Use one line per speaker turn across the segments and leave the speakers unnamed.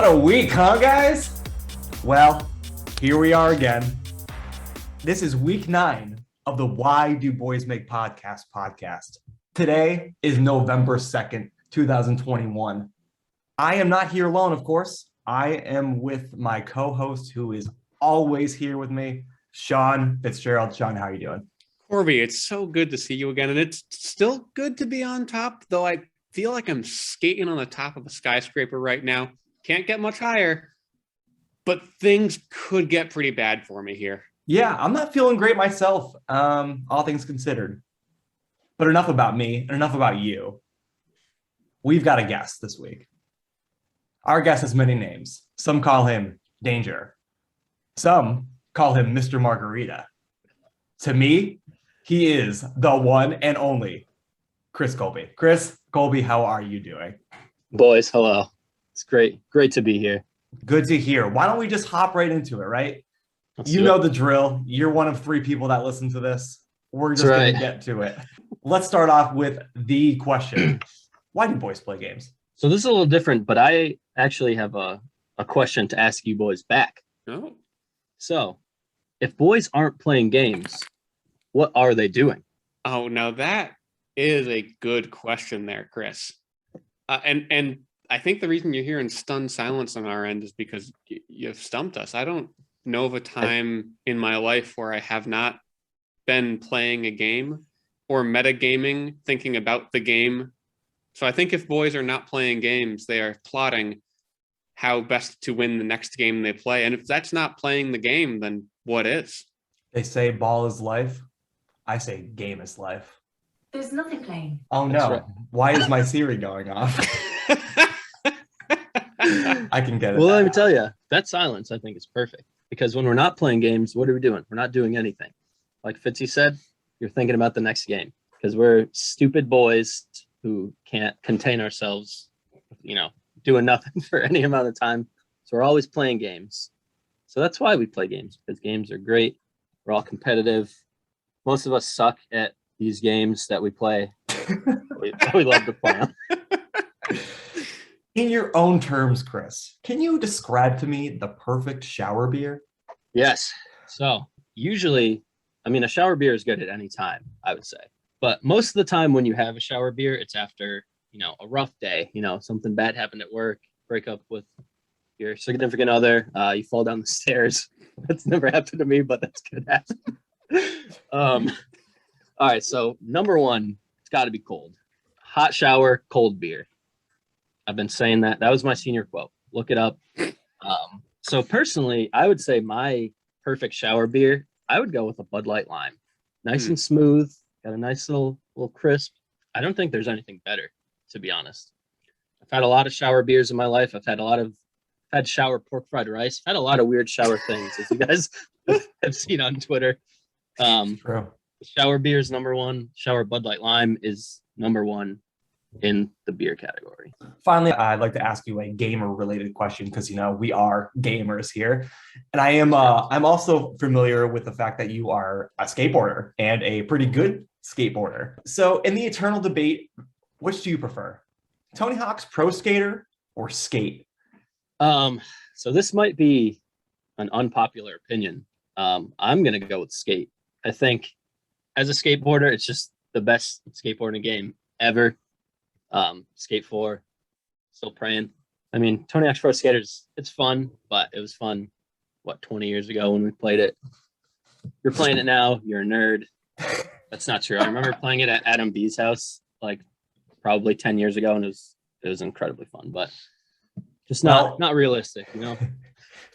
What a week, huh, guys? Well, here we are again. This is week 9 of the Why Do Boys Make podcast. Today is November 2nd, 2021. I am not here alone, of course. I am with my co-host who is always here with me, Sean Fitzgerald. Sean, how are you doing?
Corby, it's so good to see you again. And it's still good to be on top, though I feel like I'm skating on the top of a skyscraper right now. Can't get much higher, but things could get pretty bad for me here.
Yeah, I'm not feeling great myself, all things considered. But enough about me and enough about you. We've got a guest this week. Our guest has many names. Some call him Danger. Some call him Mr. Margarita. To me, he is the one and only Chris Colby. Chris Colby, how are you doing?
Boys, hello. It's great to be here.
Good to hear. Why don't we just hop right into it, right?
Let's
you
do
know
it.
the drill. You're one of 3 people that listen to this. We're just going to get to it. Let's start off with the question. Why do boys play games?
So this is a little different, but I actually have a question to ask you boys back.
Oh.
So if boys aren't playing games, what are they doing?
Oh, now that is a good question there, Chris. And I think the reason you're hearing stunned silence on our end is because you've stumped us. I don't know of a time in my life where I have not been playing a game or metagaming, thinking about the game. So I think if boys are not playing games, they are plotting how best to win the next game they play. And if that's not playing the game, then what is?
They say ball is life. I say game is life.
There's nothing playing.
Oh,
That's
no.
right.
Why is my Siri going off? I can get it.
Well,
now.
let me tell you, that silence I think is perfect because when we're not playing games, what are we doing? We're not doing anything. Like Fitzy said, you're thinking about the next game because we're stupid boys who can't contain ourselves, doing nothing for any amount of time. So we're always playing games. So that's why we play games, because games are great. We're all competitive. Most of us suck at these games that we play. we love to play them.
In your own terms, Chris, can you describe to me the perfect shower beer?
Yes. So usually, a shower beer is good at any time, I would say. But most of the time when you have a shower beer, it's after, a rough day, something bad happened at work, break up with your significant other, you fall down the stairs. That's never happened to me, but that's good happen. All right. So number 1, it's got to be cold. Hot shower, cold beer. I've been saying that. That was my senior quote. Look it up. So personally, I would say my perfect shower beer, I would go with a Bud Light Lime. Nice and smooth, got a nice little crisp. I don't think there's anything better, to be honest. I've had a lot of shower beers in my life. I've had shower pork fried rice. I've had a lot of weird shower things, as you guys have seen on Twitter.
True.
Shower beer is number 1. Shower Bud Light Lime is number 1 in the beer category.
Finally, I'd like to ask you a gamer-related question because, we are gamers here. And I'm also familiar with the fact that you are a skateboarder and a pretty good skateboarder. So in the eternal debate, which do you prefer? Tony Hawk's Pro Skater or skate?
So this might be an unpopular opinion. I'm going to go with skate. I think as a skateboarder, it's just the best skateboarding game ever. Skate 4, still praying. Tony Hawk's Pro Skaters, it's fun, but it was fun, 20 years ago when we played it. You're playing it now, you're a nerd. That's not true. I remember playing it at Adam B's house, probably 10 years ago, and it was incredibly fun, but just not realistic,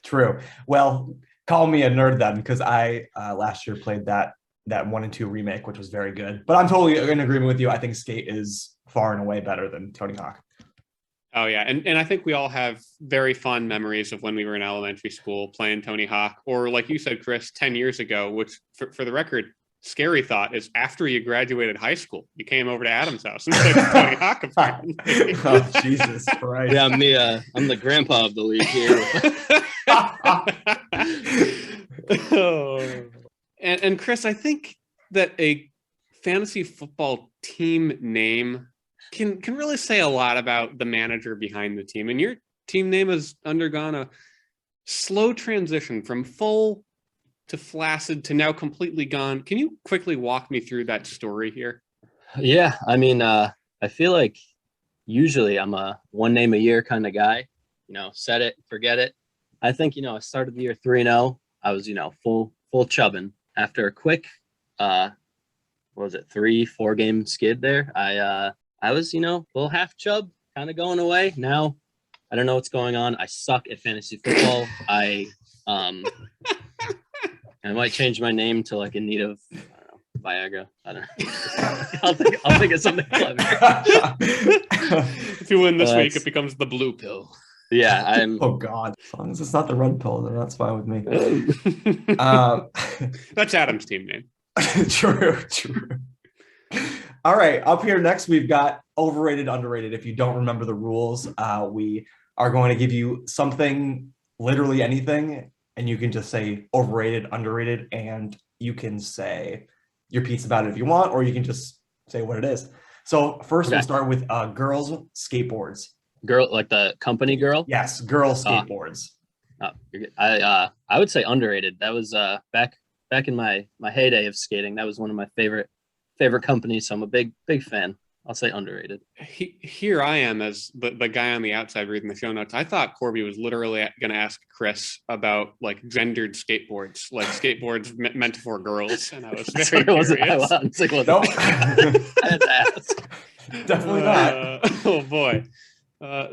True. Well, call me a nerd then, because I last year played that 1 and 2 remake, which was very good. But I'm totally in agreement with you. I think skate is far and away better than Tony Hawk.
Oh, yeah. And I think we all have very fond memories of when we were in elementary school playing Tony Hawk, or like you said, Chris, 10 years ago, which for the record, scary thought is after you graduated high school, you came over to Adam's house and played Tony Hawk. Apparently.
Oh, Jesus Christ.
Yeah, I'm the grandpa of the league here.
Oh. And Chris, I think that a fantasy football team name can really say a lot about the manager behind the team. And your team name has undergone a slow transition from full to flaccid to now completely gone. Can you quickly walk me through that story here?
Yeah, I mean, I feel like usually I'm a one name a year kind of guy. Set it, forget it. I think I started the year 3-0. I was full chubbing after a quick what was it, 3-4 game skid there. I was a little half chub, kind of going away. Now I don't know what's going on. I suck at fantasy football. I might change my name to like in need of Viagra. I don't know. I'll think of something clever.
If you win this week, it becomes the blue pill.
Yeah, I'm.
Oh God! As long as it's not the red pill, then that's fine with me.
That's Adam's team name.
True. All right, up here next, we've got overrated, underrated. If you don't remember the rules, we are going to give you something, literally anything, and you can just say overrated, underrated, and you can say your piece about it if you want, or you can just say what it is. So first, we'll start with girls' skateboards.
Girl, like the company girl?
Yes, girl skateboards.
I would say underrated. That was back in my heyday of skating. That was one of my favorite companies. So I'm a big fan. I'll say underrated.
Here I am as the guy on the outside reading the show notes. I thought Corby was literally going to ask Chris about like gendered skateboards, like skateboards meant for girls, and I was very curious.
Nope.
I had to ask.
Definitely not.
Oh boy.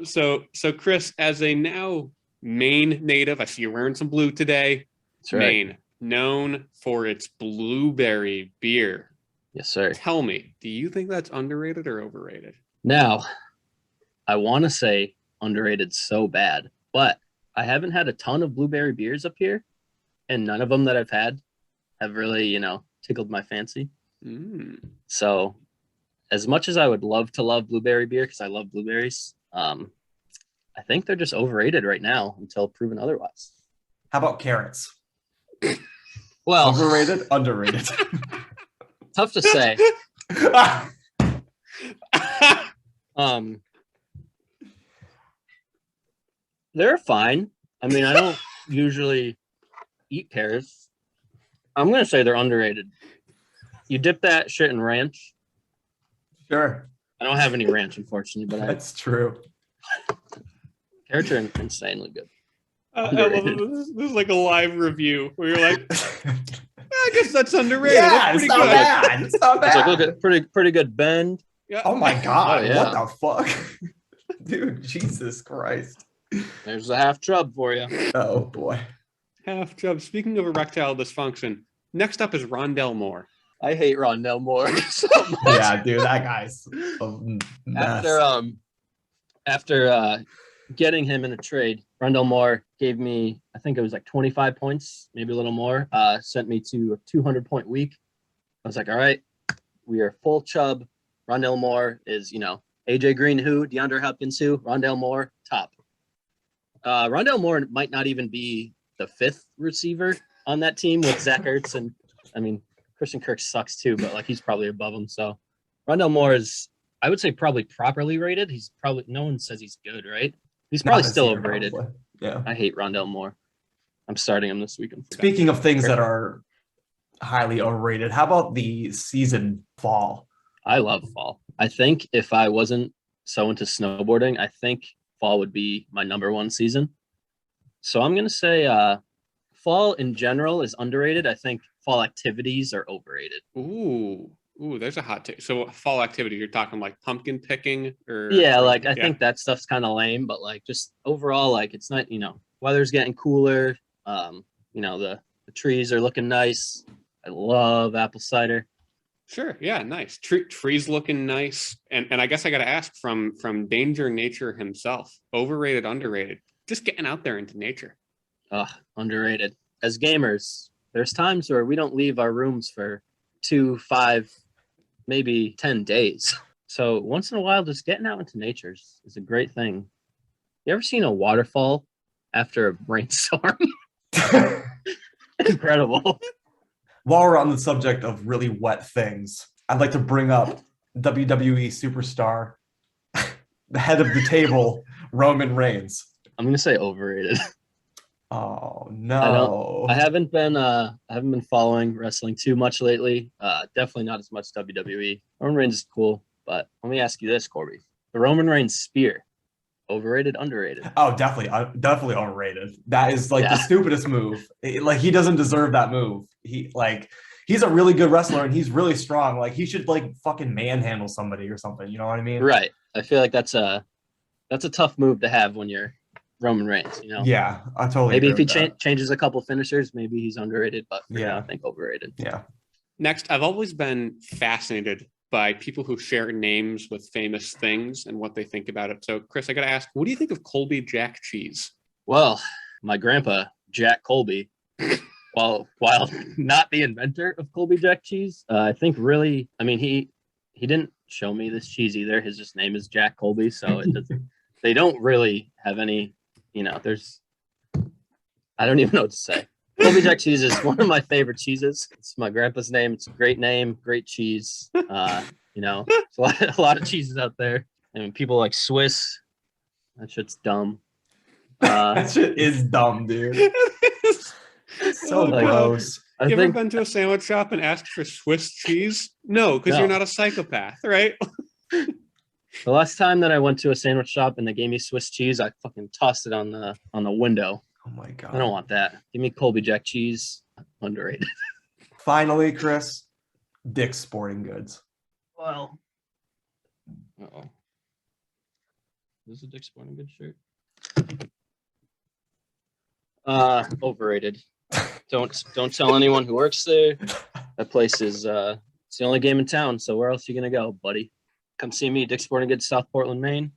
So Chris, as a now Maine native, I see you're wearing some blue today.
That's right.
Maine, known for its blueberry beer.
Yes, sir.
Tell me, do you think that's underrated or overrated?
Now, I want to say underrated so bad, but I haven't had a ton of blueberry beers up here, and none of them that I've had have really, tickled my fancy. So as much as I would love to love blueberry beer, because I love blueberries, I think they're just overrated right now until proven otherwise.
How about carrots?
Well,
overrated, underrated.
Tough to say. They're fine. I mean, I don't usually eat carrots. I'm gonna say they're underrated. You dip that shit in ranch.
Sure.
I don't have any ranch, unfortunately, but
that's true.
Carrots are insanely good.
This is like a live review where you're like, I guess that's underrated.
Yeah,
that's
it's not bad. It's not bad.
It's like, look at pretty good bend.
Yeah. Oh my God!
Oh, yeah.
What the fuck, dude? Jesus Christ!
There's a half chub for you.
Oh boy, half
chub. Speaking of erectile dysfunction, next up is Rondell Moore.
I hate Rondell Moore so much.
Yeah, dude, that guy's a mess.
After getting him in a trade, Rondell Moore gave me, I think it was like 25 points, maybe a little more, sent me to a 200-point week. I was like, all right, we are full chub. Rondell Moore is, AJ Green who, DeAndre Hopkins who, Rondell Moore, top. Rondell Moore might not even be the fifth receiver on that team with Zach Ertz. And, I mean, Christian Kirk sucks too, but, like, he's probably above him. So Rondell Moore is, I would say, probably properly rated. He's probably, no one says he's good, right? He's probably still overrated.
Probably. Yeah.
I hate Rondell Moore. I'm starting him this week.
Speaking of things that are highly overrated, how about the season fall?
I love fall. I think if I wasn't so into snowboarding, I think fall would be my number one season. So I'm going to say fall in general is underrated. I think fall activities are overrated.
Ooh, there's a hot take. So fall activity, you're talking like pumpkin picking or?
Yeah, like I think that stuff's kind of lame, but like just overall, like it's not, weather's getting cooler. The trees are looking nice. I love apple cider.
Sure. Yeah. Nice. Trees looking nice. And I guess I got to ask from Danger Nature himself, overrated, underrated, just getting out there into nature.
Underrated. As gamers, there's times where we don't leave our rooms for 2, 5, maybe 10 days. So once in a while, just getting out into nature is a great thing. You ever seen a waterfall after a rainstorm? Incredible.
While we're on the subject of really wet things, I'd like to bring up WWE superstar, the head of the table, Roman Reigns.
I'm gonna say overrated.
Oh no.
I haven't been following wrestling too much lately. Definitely not as much WWE. Roman Reigns is cool, but let me ask you this, Corby: the Roman Reigns spear, overrated, underrated?
Oh, definitely overrated. That is like the
Yeah.
stupidest move. Like he doesn't deserve that move. He's a really good wrestler and he's really strong. Like he should like fucking manhandle somebody or something. You know what I mean?
Right. I feel like that's a tough move to have when you're Roman Reigns.
Yeah, I totally
Maybe
agree
if he
with that.
changes a couple finishers, maybe he's underrated. But for now,
Yeah.
I think overrated.
Yeah.
Next, I've always been fascinated by people who share names with famous things and what they think about it. So, Chris, I got to ask, what do you think of Colby Jack Cheese?
Well, my grandpa Jack Colby, while not the inventor of Colby Jack cheese, I think really, I mean, he didn't show me this cheese either. His just name is Jack Colby, so it doesn't. They don't really have any. I don't even know what to say. Colby Jack cheese is one of my favorite cheeses. It's my grandpa's name. It's a great name, great cheese. There's a lot of cheeses out there. I mean, people like Swiss. That shit's dumb.
That shit is dumb, dude. So
Oh,
gross.
I
You ever
think
been to a sandwich shop and asked for Swiss cheese? No, because
No.
you're not a psychopath, right?
the last time that I went to a sandwich shop and they gave me Swiss cheese, I fucking tossed it on the window.
Oh my god.
I don't want that. Give me Colby Jack cheese. Underrated.
Finally, Chris, Dick's Sporting Goods.
Well, uh-oh. Is this a Dick's Sporting Goods shirt? Overrated. Don't tell anyone who works there. That place is it's the only game in town. So where else are you gonna go, buddy? Come see me, Dick's Sporting Goods, South Portland, Maine.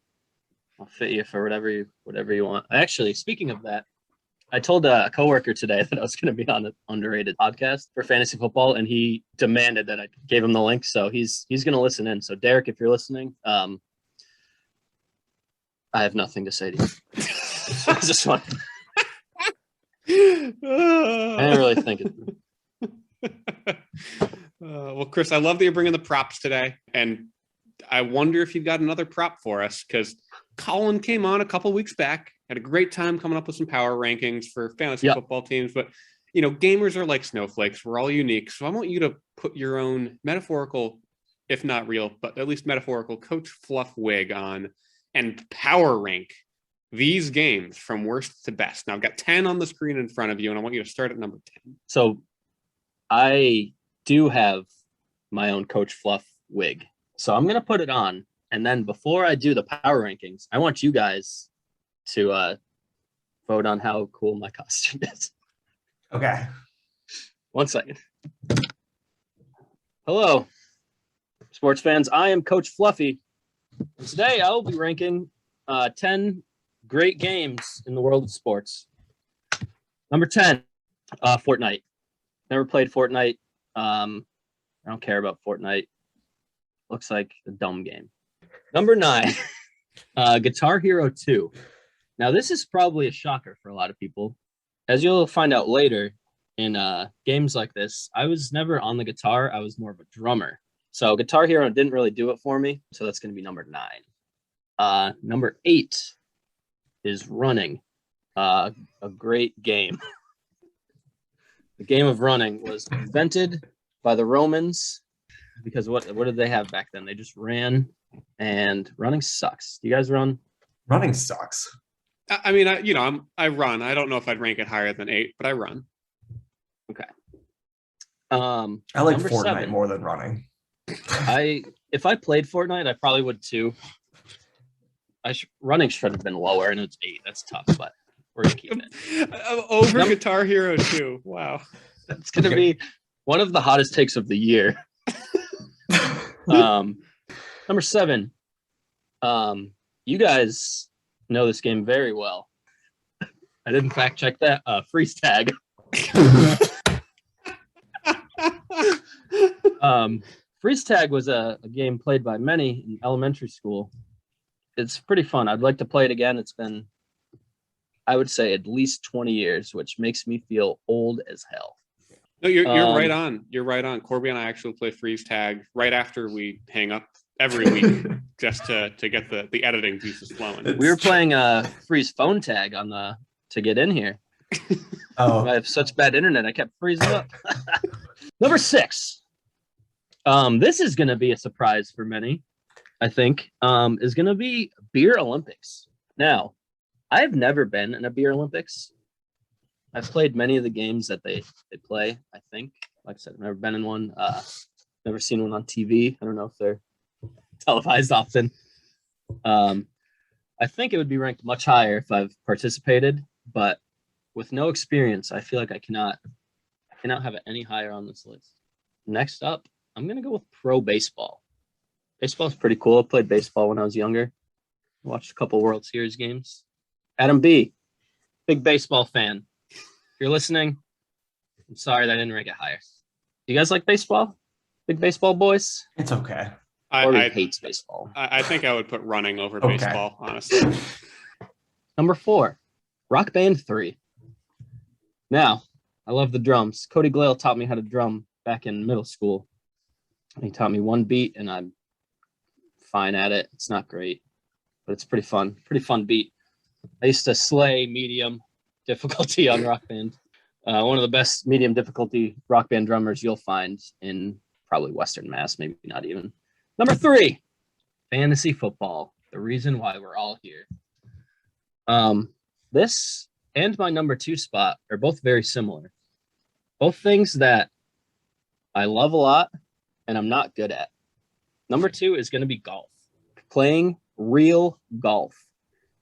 I'll fit you for whatever you want. Actually, speaking of that, I told a coworker today that I was going to be on an underrated podcast for fantasy football, and he demanded that I gave him the link. So he's going to listen in. So Derek, if you're listening, I have nothing to say to you. I just want. I didn't really think it.
Well, Chris, I love that you're bringing the props today, and I wonder if you've got another prop for us, because Colin came on a couple weeks back, had a great time coming up with some power rankings for fantasy football teams. But, gamers are like snowflakes. We're all unique. So I want you to put your own metaphorical, if not real, but at least metaphorical Coach Fluff wig on and power rank these games from worst to best. Now I've got 10 on the screen in front of you, and I want you to start at number 10.
So I do have my own Coach Fluff wig. So I'm going to put it on. And then before I do the power rankings, I want you guys to vote on how cool my costume is.
Okay.
1 second. Hello, sports fans. I am Coach Fluffy. And today I will be ranking 10 great games in the world of sports. Number 10, Fortnite. Never played Fortnite. I don't care about Fortnite. Looks like a dumb game. Number 9, Guitar Hero 2. Now, this is probably a shocker for a lot of people. As you'll find out later in games like this, I was never on the guitar. I was more of a drummer. So Guitar Hero didn't really do it for me. So that's going to be number 9. Number 8 is Running. A great game. The game of running was invented by the Romans because what did they have back then? They just ran, and running sucks. Do you guys run?
Running sucks.
I mean, I run. I don't know if I'd rank it higher than 8, but I run.
Okay.
I like
number
Fortnite
7.
more than running.
If I played Fortnite, I probably would too. Running should have been lower, and it's 8. That's tough, but we're gonna keep it.
Over Guitar Hero 2. Wow.
That's gonna be one of the hottest takes of the year. Number 7. You guys know this game very well. I didn't fact check that. Freeze tag. Freeze tag was a game played by many in elementary school. It's pretty fun. I'd like to play it again. It's been, I would say, at least 20 years, which makes me feel old as hell.
No, you're right on. You're right on. Corby and I actually play freeze tag right after we hang up every week just to get the editing juices flowing.
We were playing freeze phone tag to get in here.
Oh,
I have such bad internet. I kept freezing up. Number 6. This is going to be a surprise for many, I think, is going to be Beer Olympics. Now, I've never been in a Beer Olympics. I've played many of the games that they play, I think. Like I said, I've never been in one. Never seen one on TV. I don't know if they're televised often. I think it would be ranked much higher if I've participated, but with no experience, I feel like I cannot have it any higher on this list. Next up, I'm going to go with pro baseball. Baseball is pretty cool. I played baseball when I was younger. Watched a couple World Series games. Adam B, big baseball fan. If you're listening, I'm sorry that I didn't rank it higher. Do you guys like baseball? Big baseball boys?
it's okay.
Corby hates baseball.
I think I would put running over
Okay.
baseball, honestly.
Number 4, Rock Band 3. Now, I love the drums. Cody Glale taught me how to drum back in middle school. He taught me one beat, and I'm fine at it. It's not great, but it's pretty fun. Pretty fun beat. I used to slay medium difficulty on Rock Band. One of the best medium difficulty Rock Band drummers you'll find in probably Western Mass, maybe not even. Number 3, fantasy football. The reason why we're all here. This and my number 2 spot are both very similar. Both things that I love a lot and I'm not good at. Number 2 is going to be golf. Playing real golf.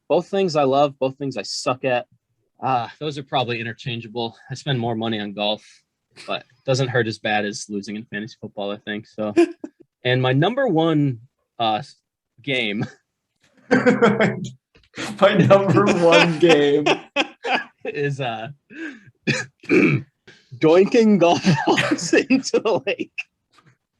Both things I love, both things I suck at. Those are probably interchangeable. I spend more money on golf, but it doesn't hurt as bad as losing in fantasy football, I think. So, and my number 1 game
My number 1 game.
is doinking golf balls into the lake.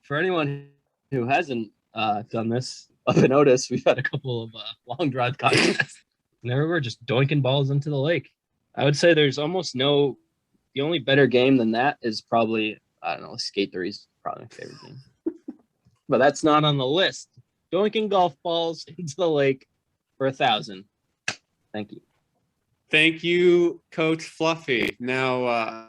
For anyone who hasn't done this, up in Otis, we've had a couple of long drive contests. And there we were just doinking balls into the lake. I would say there's almost no. The only better game than that is probably, I don't know, Skate 3 is probably my favorite game. But that's not on the list. Doinking golf balls into the lake for 1,000. Thank you.
Thank you, Coach Fluffy. Now,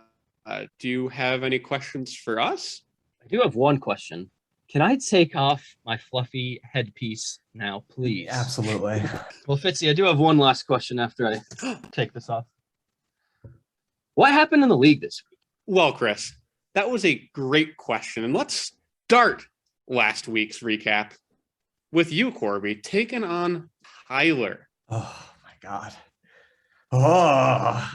do you have any questions for us?
I do have one question. Can I take off my fluffy headpiece now, please?
Absolutely.
Well, Fitzy, I do have one last question after I take this off. What happened in the league this week?
Well, Chris, that was a great question. And let's start last week's recap with you, Corby, taking on Tyler.
Oh my God. Oh,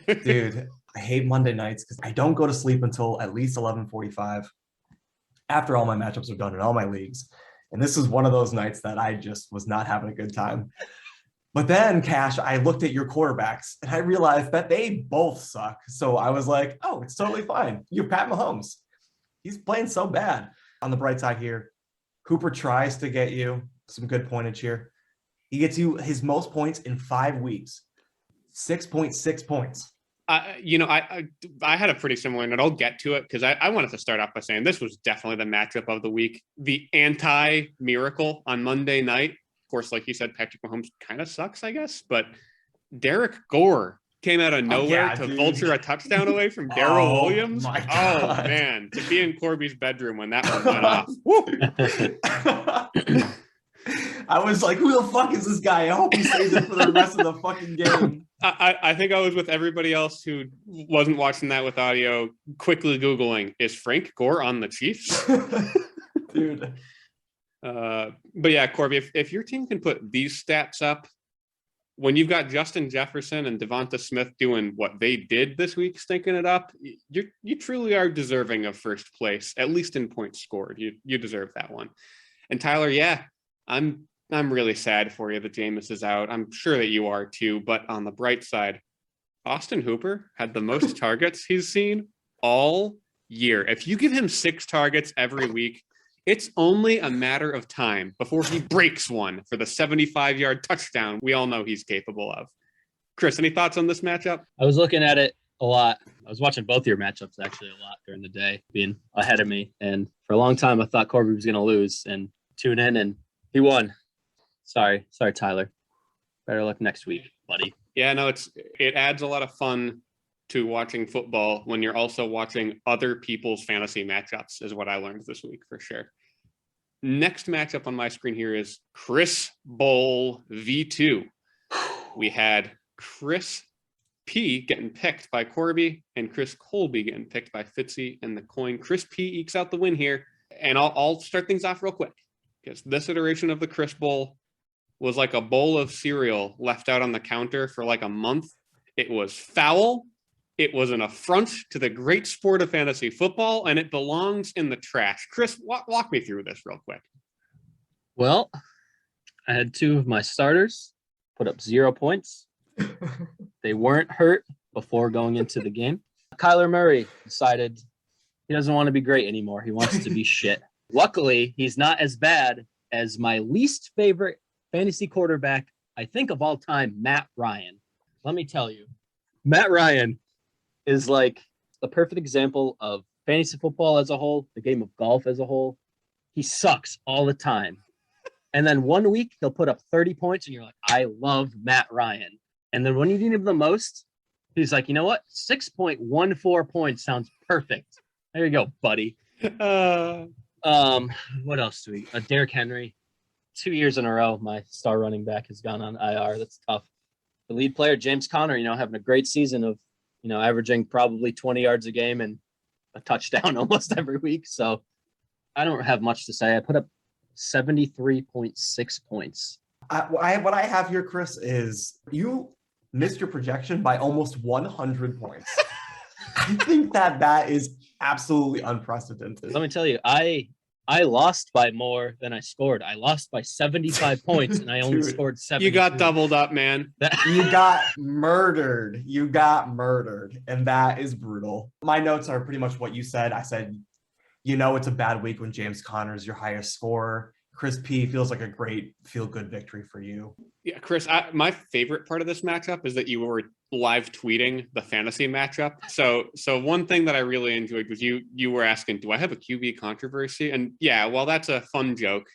dude, I hate Monday nights because I don't go to sleep until at least 11:45 after all my matchups are done in all my leagues. And this is one of those nights that I just was not having a good time. But then, Cash, I looked at your quarterbacks and I realized that they both suck. So I was like, oh, it's totally fine. You have Pat Mahomes. He's playing so bad. On the bright side here, Cooper tries to get you some good pointage here. He gets you his most points in 5 weeks, 6.6 points.
I had a pretty similar note. I'll get to it because I wanted to start off by saying this was definitely the matchup of the week. The anti-miracle on Monday night. Of course, like you said, Patrick Mahomes kind of sucks, I guess. But Derek Gore came out of nowhere to vulture a touchdown away from Darrell Williams.
My God.
Oh, man. To be in Corby's bedroom when that one went off.
I was like, who the fuck is this guy? I hope he stays it for the rest of the fucking game.
I think I was with everybody else who wasn't watching that with audio, quickly Googling, is Frank Gore on the Chiefs?
Dude.
But yeah, Corby, if your team can put these stats up, when you've got Justin Jefferson and Devonta Smith doing what they did this week, stinking it up, you truly are deserving of first place, at least in points scored. You deserve that one. And Tyler, yeah, I'm really sad for you that Jameis is out. I'm sure that you are too. But on the bright side, Austin Hooper had the most targets he's seen all year. If you give him 6 targets every week, it's only a matter of time before he breaks one for the 75-yard touchdown we all know he's capable of. Chris, any thoughts on this matchup?
I was looking at it a lot. I was watching both your matchups actually a lot during the day, being ahead of me. And for a long time, I thought Corby was going to lose. And tune in, and he won. Sorry, Tyler. Better luck next week, buddy.
Yeah, no, it adds a lot of fun to watching football when you're also watching other people's fantasy matchups, is what I learned this week for sure. Next matchup on my screen here is Chris Bowl V2. We had Chris P getting picked by Corby and Chris Colby getting picked by Fatzy and the coin. Chris P ekes out the win here. And I'll start things off real quick, because this iteration of the Chris Bowl was like a bowl of cereal left out on the counter for like a month. It was foul. It was an affront to the great sport of fantasy football, and it belongs in the trash. Chris, walk me through this real quick.
Well, I had 2 of my starters put up 0 points. They weren't hurt before going into the game. Kyler Murray decided he doesn't want to be great anymore. He wants to be shit. Luckily, he's not as bad as my least favorite fantasy quarterback, I think of all time, Matt Ryan. Let me tell you, Matt Ryan is like the perfect example of fantasy football as a whole, the game of golf as a whole. He sucks all the time. And then one week he'll put up 30 points and you're like, I love Matt Ryan. And then when you need him the most, he's like, you know what? 6.14 points sounds perfect. There you go, buddy. What else do we? Derrick Henry. 2 years in a row, my star running back has gone on IR. That's tough. The lead player, James Conner, having a great season of, averaging probably 20 yards a game and a touchdown almost every week. So I don't have much to say. I put up 73.6 points.
What I have here, Chris, is you missed your projection by almost 100 points. I think that is absolutely unprecedented.
Let me tell you, I lost by more than I scored. I lost by 75 points, and I only scored 7.
You got doubled up, man.
You got murdered. And that is brutal. My notes are pretty much what you said. I said, it's a bad week when James Conner is your highest scorer. Chris P feels like a great feel-good victory for you.
Yeah, Chris, my favorite part of this matchup is that you were live tweeting the fantasy matchup. So one thing that I really enjoyed was you were asking, do I have a QB controversy? And yeah, well, that's a fun joke.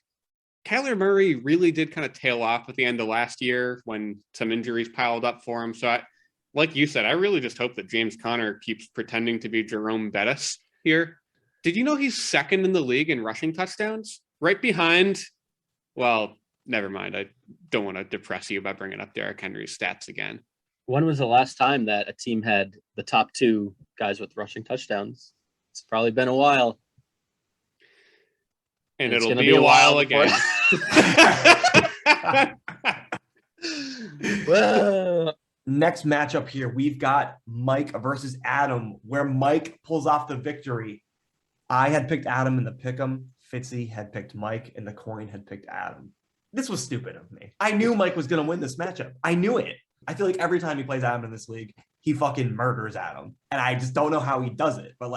Kyler Murray really did kind of tail off at the end of last year when some injuries piled up for him. So like you said, I really just hope that James Conner keeps pretending to be Jerome Bettis here. Did you know he's second in the league in rushing touchdowns? Right behind, well, never mind. I don't want to depress you by bringing up Derrick Henry's stats again.
When was the last time that a team had the top 2 guys with rushing touchdowns? It's probably been a while.
And it'll be a while again.
Next matchup here, we've got Mike versus Adam, where Mike pulls off the victory. I had picked Adam in the pick'em. Fatzy had picked Mike, and the coin had picked Adam. This was stupid of me. I knew Mike was going to win this matchup. I knew it. I feel like every time he plays Adam in this league, he fucking murders Adam. And I just don't know how he does it. But,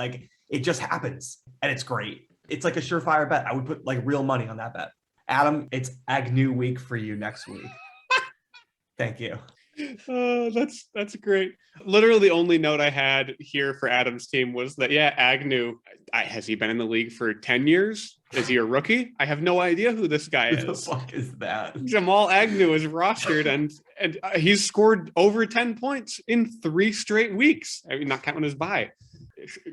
it just happens. And it's great. It's like a surefire bet. I would put, real money on that bet. Adam, it's Agnew week for you next week. Thank you.
Oh, that's great. Literally the only note I had here for Adam's team was that, yeah, Agnew, has he been in the league for 10 years? Is he a rookie? I have no idea who this guy is.
Who the fuck is that?
Jamal Agnew is rostered, and he's scored over 10 points in 3 straight weeks. I mean, not counting his bye.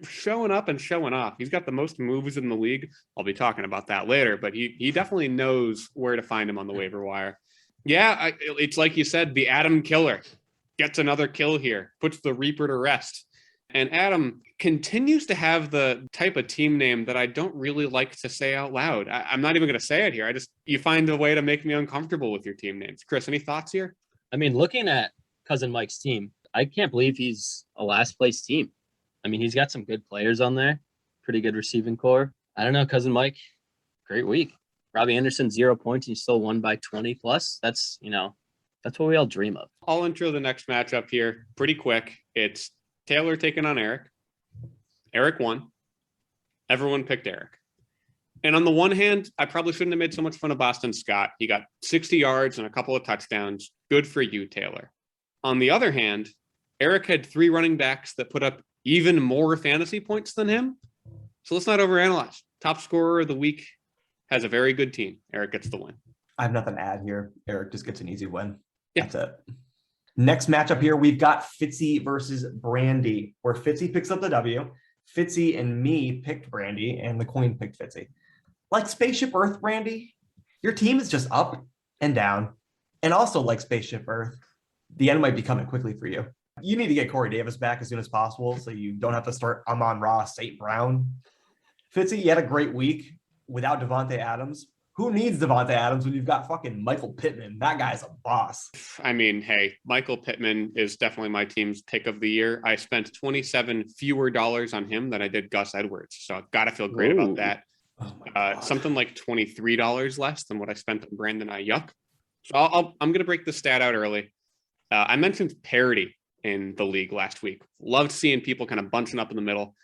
Showing up and showing off. He's got the most moves in the league. I'll be talking about that later, but he definitely knows where to find him on the waiver wire. Yeah, it's like you said, the Adam killer gets another kill here, puts the Reaper to rest. And Adam continues to have the type of team name that I don't really like to say out loud. I'm not even going to say it here. You find a way to make me uncomfortable with your team names. Chris, any thoughts here?
I mean, looking at Cousin Mike's team, I can't believe he's a last place team. I mean, he's got some good players on there, pretty good receiving core. I don't know, Cousin Mike, great week. Robbie Anderson, 0 points, and he still won by 20 plus. That's what we all dream of.
I'll intro the next matchup here pretty quick. It's Taylor taking on Eric. Eric won. Everyone picked Eric. And on the one hand, I probably shouldn't have made so much fun of Boston Scott. He got 60 yards and a couple of touchdowns. Good for you, Taylor. On the other hand, Eric had 3 running backs that put up even more fantasy points than him. So let's not overanalyze. Top scorer of the week has a very good team. Eric gets the win.
I have nothing to add here. Eric just gets an easy win.
Yeah.
That's it. Next matchup here, we've got Fatzy versus Brandy, where Fatzy picks up the W. Fatzy and me picked Brandy, and the coin picked Fatzy. Like Spaceship Earth, Brandy, your team is just up and down. And also like Spaceship Earth, the end might be coming quickly for you. You need to get Corey Davis back as soon as possible so you don't have to start Amon-Ra St. Brown. Fatzy, you had a great week without Devontae Adams. Who needs Devontae Adams when you've got fucking Michael Pittman? That guy's a boss.
I mean, hey, Michael Pittman is definitely my team's pick of the year. I spent 27 fewer dollars on him than I did Gus Edwards. So I've got to feel great about that.
Oh
Something like $23 less than what I spent on Brandon Ayuk. So I'm going to break the stat out early. I mentioned parity in the league last week. Loved seeing people kind of bunching up in the middle.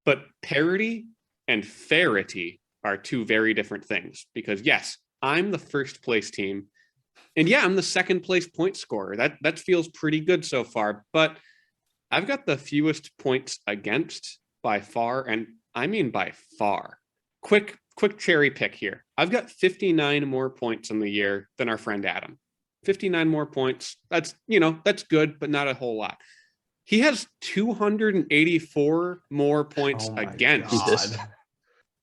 But parity and farity are two very different things, because yes, I'm the first place team, and yeah, I'm the second place point scorer. That feels pretty good so far, but I've got the fewest points against by far, and I mean by far. Quick cherry pick here. I've got 59 more points in the year than our friend Adam. 59 more points. That's good, but not a whole lot. He has 284 more points against.
God.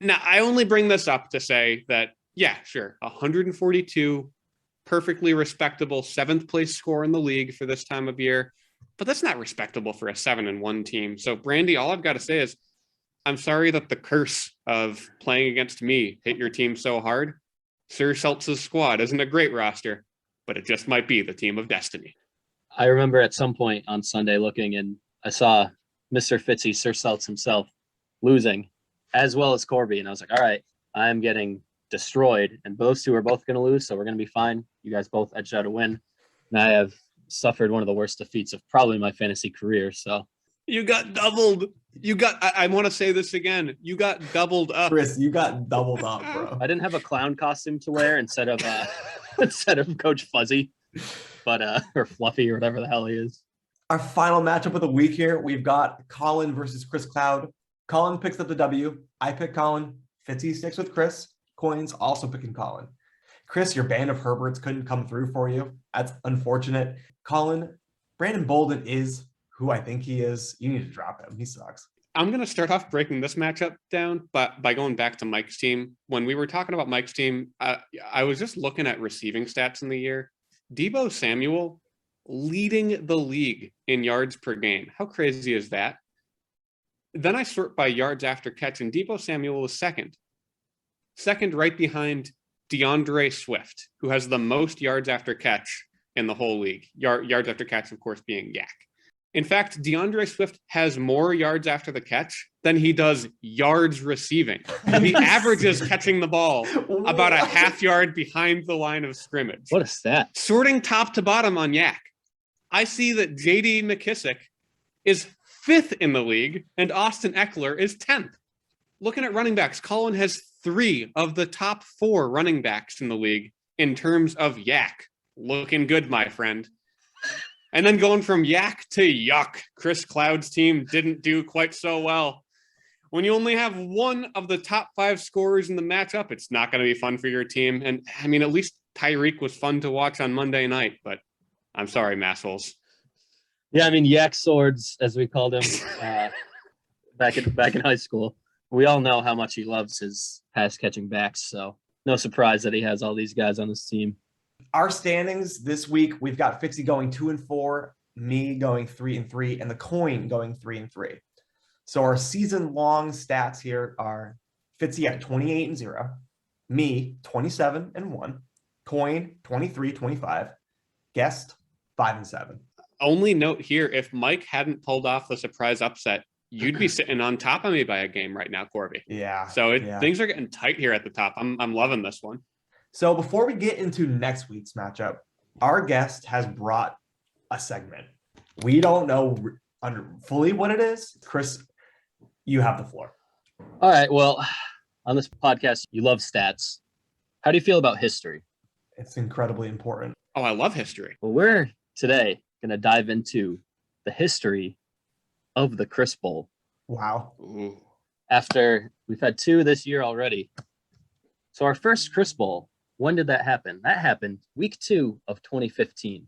Now, I only bring this up to say that, yeah, sure, 142, perfectly respectable 7th place score in the league for this time of year, but that's not respectable for a 7-1 team. So, Brandy, all I've got to say is, I'm sorry that the curse of playing against me hit your team so hard. Sir Seltz's squad isn't a great roster, but it just might be the team of destiny.
I remember at some point on Sunday looking, and I saw Mr. Fitzy, Sir Seltz himself, losing, as well as Corby. And I was like, all right, I'm getting destroyed. And those two are both going to lose, so we're going to be fine. You guys both edged out a win. And I have suffered one of the worst defeats of probably my fantasy career. So
you got doubled. I want to say this again. You got doubled up.
Chris, you got doubled up, bro.
I didn't have a clown costume to wear instead of Coach Fuzzy, but or Fluffy or whatever the hell he is.
Our final matchup of the week here, we've got Colin versus Chris Cloud. Colin picks up the W. I pick Colin. Fatzy sticks with Chris. Coins also picking Colin. Chris, your band of Herberts couldn't come through for you. That's unfortunate. Colin, Brandon Bolden is who I think he is. You need to drop him. He sucks.
I'm going to start off breaking this matchup down, but by going back to Mike's team. When we were talking about Mike's team, I was just looking at receiving stats in the year. Deebo Samuel leading the league in yards per game. How crazy is that? Then I sort by yards after catch, and Deebo Samuel is second. Second right behind DeAndre Swift, who has the most yards after catch in the whole league. Yards after catch, of course, being yak. In fact, DeAndre Swift has more yards after the catch than he does yards receiving. He averages catching the ball about a half yard behind the line of scrimmage.
What a stat.
Sorting top to bottom on yak, I see that J.D. McKissick is 5th in the league and Austin Eckler is 10th. Looking at running backs, Colin has 3 of the top 4 running backs in the league in terms of yak. Looking good, my friend. And then going from yak to yuck, Chris Cloud's team didn't do quite so well. When you only have one of the top 5 scorers in the matchup, it's not going to be fun for your team. And I mean, at least Tyreek was fun to watch on Monday night, but I'm sorry, massholes.
Yeah, I mean, Yak Swords, as we called him back in high school. We all know how much he loves his pass catching backs, so no surprise that he has all these guys on his team.
Our standings this week, we've got Fatzy going 2-4, me going 3-3, and the coin going 3-3. So our season-long stats here are Fatzy at 28-0, me 27-1, coin 23-25, guest 5-7.
Only note here, if Mike hadn't pulled off the surprise upset, you'd be sitting on top of me by a game right now, Corby.
Yeah.
So things are getting tight here at the top. I'm loving this one.
So before we get into next week's matchup, our guest has brought a segment. We don't know fully what it is. Chris, you have the floor.
All right. Well, on this podcast, you love stats. How do you feel about history?
It's incredibly important.
Oh, I love history.
Well, we're today going to dive into the history of the Chris Bowl.
Wow.
Ooh.
After we've had 2 this year already. So our first Chris Bowl, when did that happen? That happened week 2 of 2015.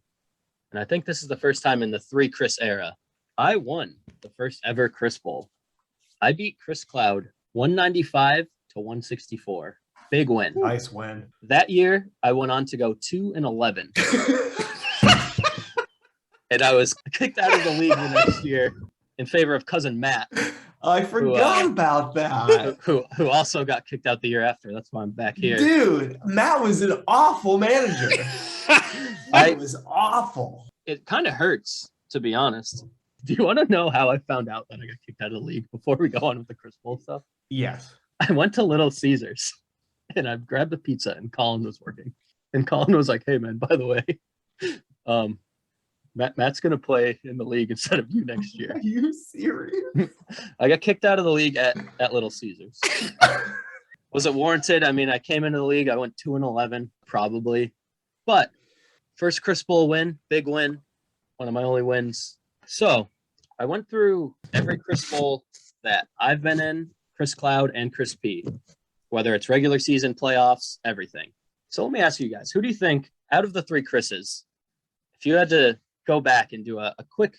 And I think this is the first time in the 3 Chris era. I won the first ever Chris Bowl. I beat Chris Cloud 195 to 164. Big win.
Nice win.
That year, I went on to go 2-11. And I was kicked out of the league the next year in favor of cousin Matt.
I forgot about that.
Who also got kicked out the year after. That's why I'm back here.
Dude, Matt was an awful manager. It was awful.
It kind of hurts, to be honest. Do you want to know how I found out that I got kicked out of the league before we go on with the Chris Bowl stuff?
Yes.
I went to Little Caesars and I grabbed a pizza and Colin was working. And Colin was like, hey, man, by the way, Matt's going to play in the league instead of you next year.
Are you serious?
I got kicked out of the league at Little Caesars. Was it warranted? I mean, I came into the league. I went 2-11, probably. But first Chris Bowl win, big win, one of my only wins. So I went through every Chris Bowl that I've been in, Chris Cloud and Chris P, whether it's regular season, playoffs, everything. So let me ask you guys, who do you think out of the 3 Chris's, if you had to go back and do a quick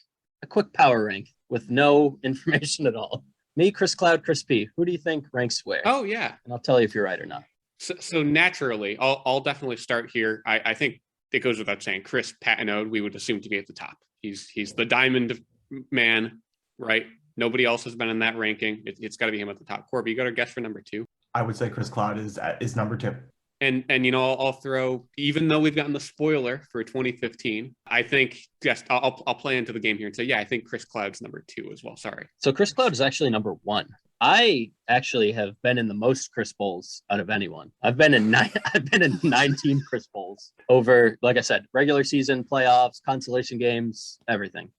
power rank with no information at all, me, Chris Cloud, Chris P, who do you think ranks where?
Oh, yeah.
And I'll tell you if you're right or not.
So naturally, I'll definitely start here. I think it goes without saying, Chris Patinode, we would assume to be at the top. He's the diamond man, right? Nobody else has been in that ranking. It's got to be him at the top. Corby, you got a guess for number 2?
I would say Chris Cloud is number 2.
And I'll throw, even though we've gotten the spoiler for 2015, I think, yes, I'll play into the game here and say, yeah, I think Chris Cloud's number 2 as well. Sorry.
So Chris Cloud is actually number 1. I actually have been in the most Chris Bowls out of anyone. I've been in 19 Chris Bowls over, like I said, regular season, playoffs, consolation games, everything.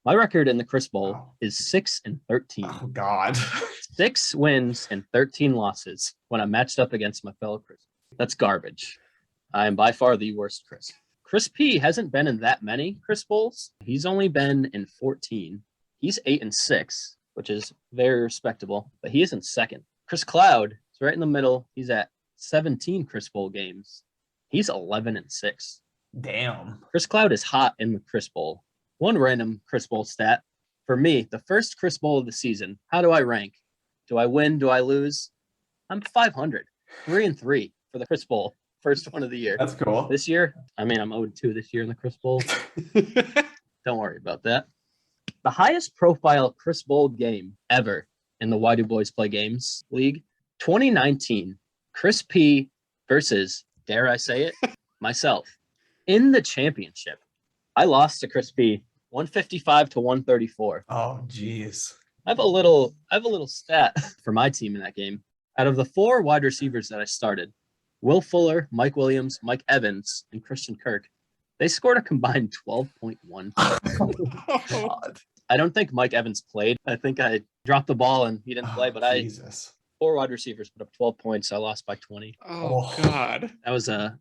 My record in the Chris Bowl is 6-13.
Oh God.
6 wins and 13 losses when I'm matched up against my fellow Chris. That's garbage. I am by far the worst Chris. Chris P hasn't been in that many Chris Bowls. He's only been in 14. He's 8-6, which is very respectable, but he is in second. Chris Cloud is right in the middle. He's at 17 Chris Bowl games. He's 11-6.
Damn.
Chris Cloud is hot in the Chris Bowl. One random Chris Bowl stat. For me, the first Chris Bowl of the season, how do I rank? Do I win? Do I lose? I'm 500. 3-3 for the Chris Bowl. First one of the year.
That's cool.
This year, I mean, I'm 0-2 this year in the Chris Bowl. Don't worry about that. The highest profile Chris Bowl game ever in the Why Do Boys Play Games League, 2019, Chris P versus, dare I say it, myself, in the championship. I lost to Chris P, 155 to 134.
Oh, geez.
I have a little stat for my team in that game. Out of the 4 wide receivers that I started, Will Fuller, Mike Williams, Mike Evans, and Christian Kirk, they scored a combined 12.1.
God.
I don't think Mike Evans played. I think I dropped the ball and he didn't play, but
Jesus.
4 wide receivers put up 12 points. I lost by 20.
Oh, God.
That was the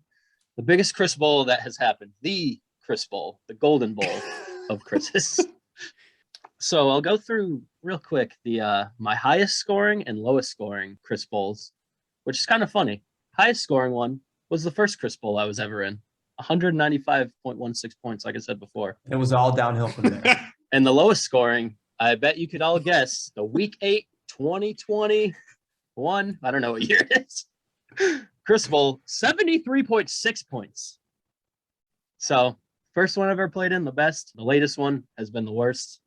biggest Chris Bowl that has happened. The Chris Bowl, the Golden Bowl of Chris's. So I'll go through real quick the my highest scoring and lowest scoring Chris Bowls, which is kind of funny. Highest scoring one was the first Chris Bowl I was ever in, 195.16 points, like I said before.
It was all downhill from there.
And the lowest scoring, I bet you could all guess, the Week 8, 2021, I don't know what year it is, Chris Bowl, 73.6 points. So first one I've ever played in, the best. The latest one has been the worst.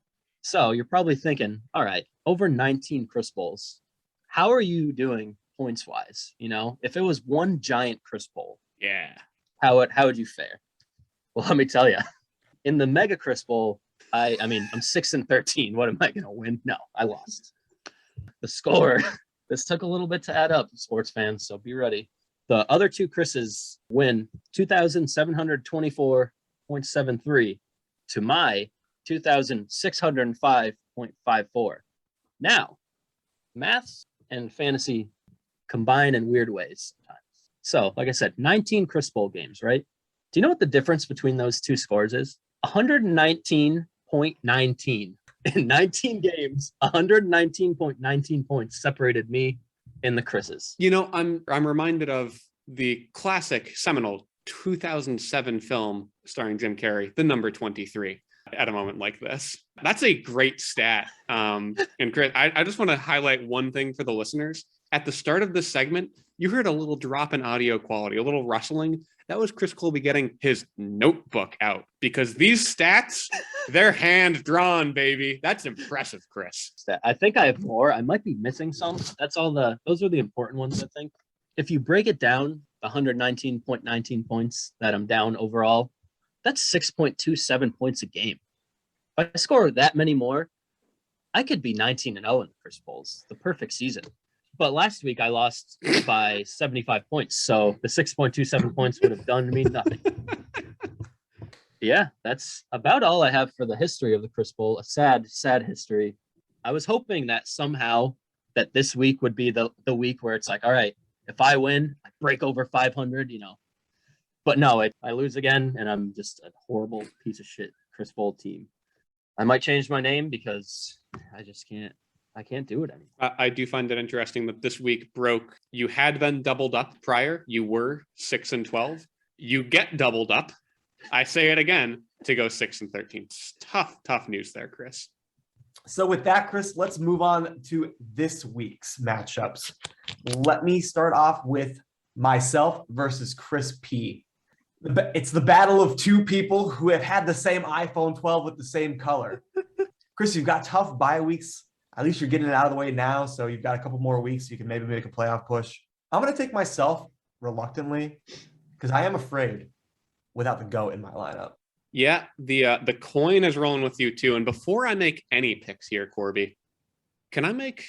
So you're probably thinking, all right, over 19 Chris Bowls. How are you doing points wise? You know, if it was one giant Chris Bowl,
Yeah.
how would you fare? Well, let me tell you, in the Mega Chris Bowl, I mean, I'm 6-13. What am I going to win? No, I lost. The score, this took a little bit to add up, sports fans, so be ready. The other 2 Chris's win 2,724.73 to my 2,605.54. Now, maths and fantasy combine in weird ways sometimes. So, like I said, 19 Chris Bowl games, right? Do you know what the difference between those 2 scores is? 119.19. In 19 games, 119.19 points separated me in the Chris's.
You know, I'm reminded of the classic seminal 2007 film starring Jim Carrey, The Number 23, at a moment like this. That's a great stat. And Chris, I just want to highlight one thing for the listeners. At the start of this segment, you heard a little drop in audio quality, a little rustling. That was Chris Colby getting his notebook out, because these stats, they're hand drawn, baby. That's impressive, Chris.
I think I have more. I might be missing some. Those are the important ones, I think. If you break it down, the 119.19 points that I'm down overall, that's 6.27 points a game. If I score that many more, I could be 19-0 in the Chris Bowls, the perfect season. But last week I lost by 75 points, so the 6.27 points would have done me nothing. Yeah, that's about all I have for the history of the Chris Bowl. A sad, sad history. I was hoping that somehow that this week would be the week where it's like, all right, if I win, I break over 500, But no, I lose again, and I'm just a horrible piece of shit Chris Bowl team. I might change my name because I just can't. I can't do it anymore.
I do find it interesting that this week broke. You had been doubled up prior. You were 6-12. You get doubled up. I say it again, to go 6-13. It's tough news there, Chris.
So with that, Chris, let's move on to this week's matchups. Let me start off with myself versus Chris P. It's the battle of two people who have had the same iPhone 12 with the same color. Chris, you've got tough bye weeks. At least you're getting it out of the way now, so you've got a couple more weeks. You can maybe make a playoff push. I'm going to take myself reluctantly because I am afraid without the GOAT in my lineup.
Yeah, the coin is rolling with you too. And before I make any picks here, Corby, can I make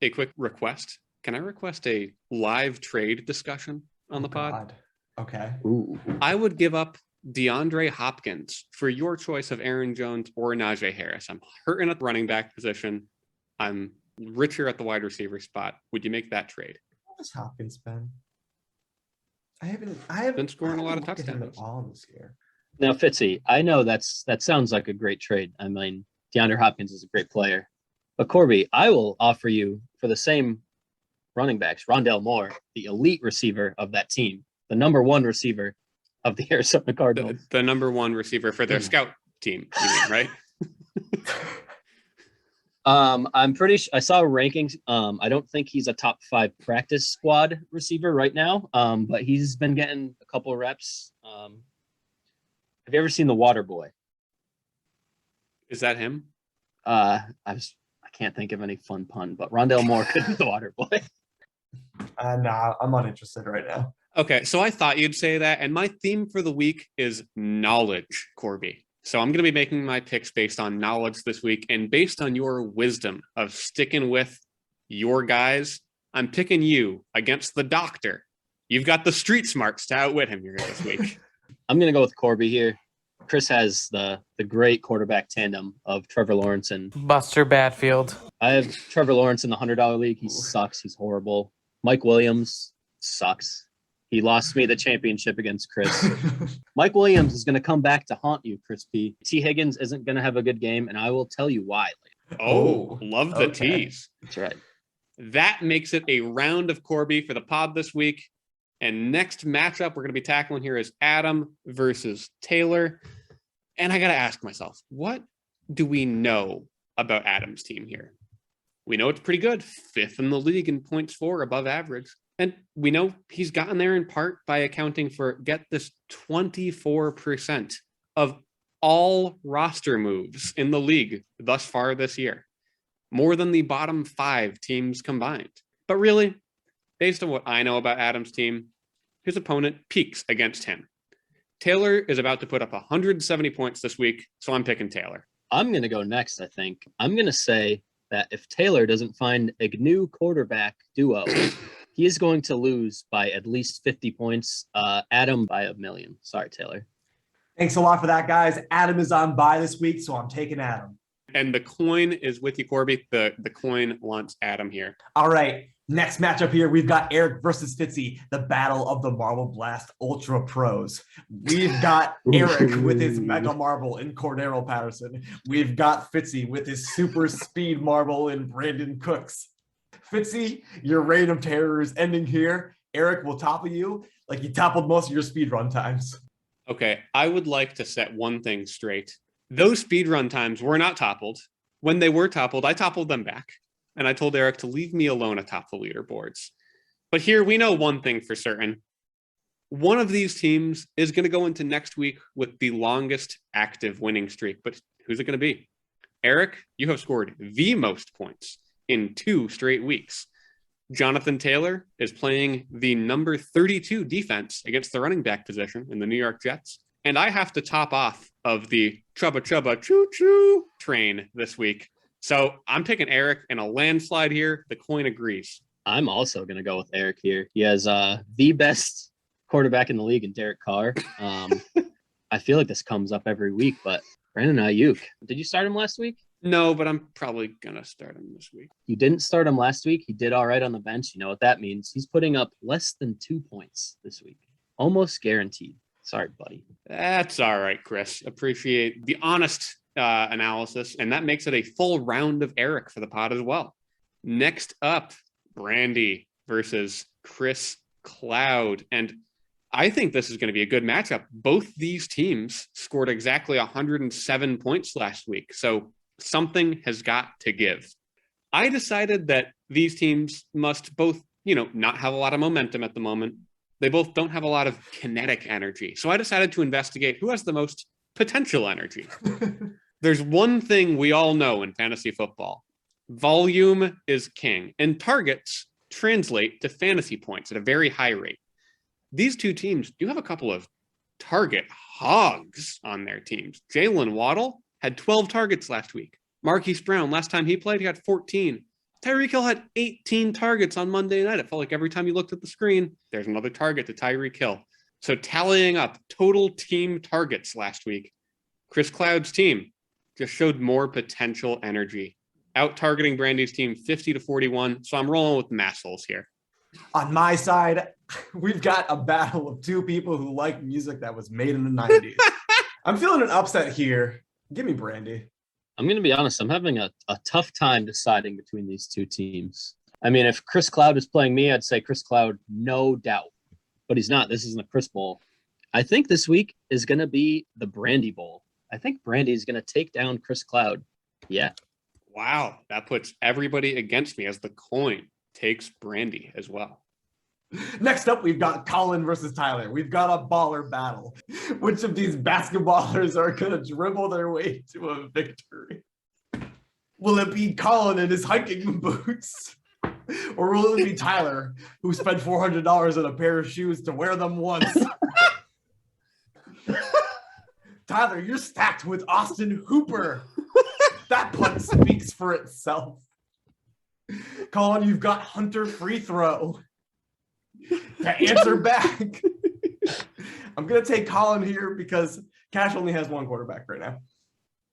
a quick request? Can I request a live trade discussion on the pod?
God. Okay.
Ooh.
I would give up DeAndre Hopkins for your choice of Aaron Jones or Najee Harris. I'm hurting at the running back position. I'm richer at the wide receiver spot. Would you make that trade?
What has Hopkins been? I haven't
been scoring a lot of
looked at him
touchdowns
at all this year.
Now, Fitzy, I know that sounds like a great trade. I mean, DeAndre Hopkins is a great player. But Corby, I will offer you for the same running backs, Rondale Moore, the elite receiver of that team, the number one receiver of the Arizona Cardinals.
The number one receiver for their scout team, you mean, right?
I'm pretty sure I saw rankings. I don't think he's a top 5 practice squad receiver right now. But he's been getting a couple of reps. Have you ever seen The Water Boy?
Is that him?
I can't think of any fun pun, but Rondale Moore could be The Water Boy.
Nah, I'm not interested right now.
Okay, so I thought you'd say that, and my theme for the week is knowledge, Corby. So I'm going to be making my picks based on knowledge this week, and based on your wisdom of sticking with your guys, I'm picking you against the doctor. You've got the street smarts to outwit him here this week.
I'm going to go with Corby here. Chris has the great quarterback tandem of Trevor Lawrence and
Buster Batfield.
I have Trevor Lawrence in the $100 league. He sucks. He's horrible. Mike Williams sucks. He lost me the championship against Chris. Mike Williams is going to come back to haunt you, Chris P. T. Higgins isn't going to have a good game, and I will tell you why later.
Oh, love the tease.
That's right.
That makes it a round of Corby for the pod this week. And next matchup we're going to be tackling here is Adam versus Taylor. And I got to ask myself, what do we know about Adam's team here? We know it's pretty good, 5th in the league in points for, above average. And we know he's gotten there in part by accounting for, get this, 24% of all roster moves in the league thus far this year. More than the bottom 5 teams combined. But really, based on what I know about Adam's team, his opponent peaks against him. Taylor is about to put up 170 points this week, so I'm picking Taylor.
I'm going to go next, I think. I'm going to say that if Taylor doesn't find a new quarterback duo, he is going to lose by at least 50 points. Adam by 1 million. Sorry, Taylor.
Thanks a lot for that, guys. Adam is on bye this week, so I'm taking Adam.
And the coin is with you, Corby. The coin wants Adam here.
All right. Next matchup here, we've got Eric versus Fitzy, the battle of the Marble Blast Ultra Pros. We've got Eric with his Mega Marble in Cordero Patterson. We've got Fitzy with his Super Speed Marble in Brandon Cooks. Fitzy, your reign of terror is ending here. Eric will topple you like he toppled most of your speed run times.
Okay, I would like to set one thing straight. Those speed run times were not toppled. When they were toppled, I toppled them back. And I told Eric to leave me alone atop the leaderboards. But here we know one thing for certain. One of these teams is going to go into next week with the longest active winning streak. But who's it going to be? Eric, you have scored the most points in 2 straight weeks. Jonathan Taylor is playing the number 32 defense against the running back position in the New York Jets. And I have to top off of the chubba chubba choo choo train this week. So I'm picking Eric in a landslide here. The coin agrees.
I'm also going to go with Eric here. He has the best quarterback in the league in Derek Carr. I feel like this comes up every week, but Brandon Ayuk, did you start him last week?
No, but I'm probably going to start him this week.
You didn't start him last week. He did all right on the bench. You know what that means. He's putting up less than 2 points this week. Almost guaranteed. Sorry, buddy.
That's all right, Chris. Appreciate the honest analysis. And that makes it a full round of Eric for the pod as well. Next up, Brandy versus Chris Cloud. And I think this is going to be a good matchup. Both these teams scored exactly 107 points last week. So something has got to give. I decided that these teams must both, not have a lot of momentum at the moment. They both don't have a lot of kinetic energy. So I decided to investigate who has the most potential energy. There's one thing we all know in fantasy football. Volume is king, and targets translate to fantasy points at a very high rate. These two teams do have a couple of target hogs on their teams. Jalen Waddle had 12 targets last week. Marquise Brown, last time he played, he had 14. Tyreek Hill had 18 targets on Monday night. It felt like every time you looked at the screen, there's another target to Tyreek Hill. So tallying up total team targets last week, Chris Cloud's team just showed more potential energy. Out targeting Brandy's team 50-41. So I'm rolling with massholes here.
On my side, we've got a battle of two people who like music that was made in the 90s. I'm feeling an upset here. Give me Brandy.
I'm going to be honest. I'm having a tough time deciding between these two teams. I mean, if Chris Cloud is playing me, I'd say Chris Cloud, no doubt. But he's not. This isn't a Chris Bowl. I think this week is going to be the Brandy Bowl. I think Brandy is going to take down Chris Cloud. Yeah.
Wow. That puts everybody against me as the coin takes Brandy as well.
Next up, we've got Colin versus Tyler. We've got a baller battle. Which of these basketballers are going to dribble their way to a victory? Will it be Colin in his hiking boots? Or will it be Tyler, who spent $400 on a pair of shoes to wear them once? Tyler, you're stacked with Austin Hooper. That pun speaks for itself. Colin, you've got Hunter Free Throw to answer back. I'm going to take Colin here because Cash only has one quarterback right now.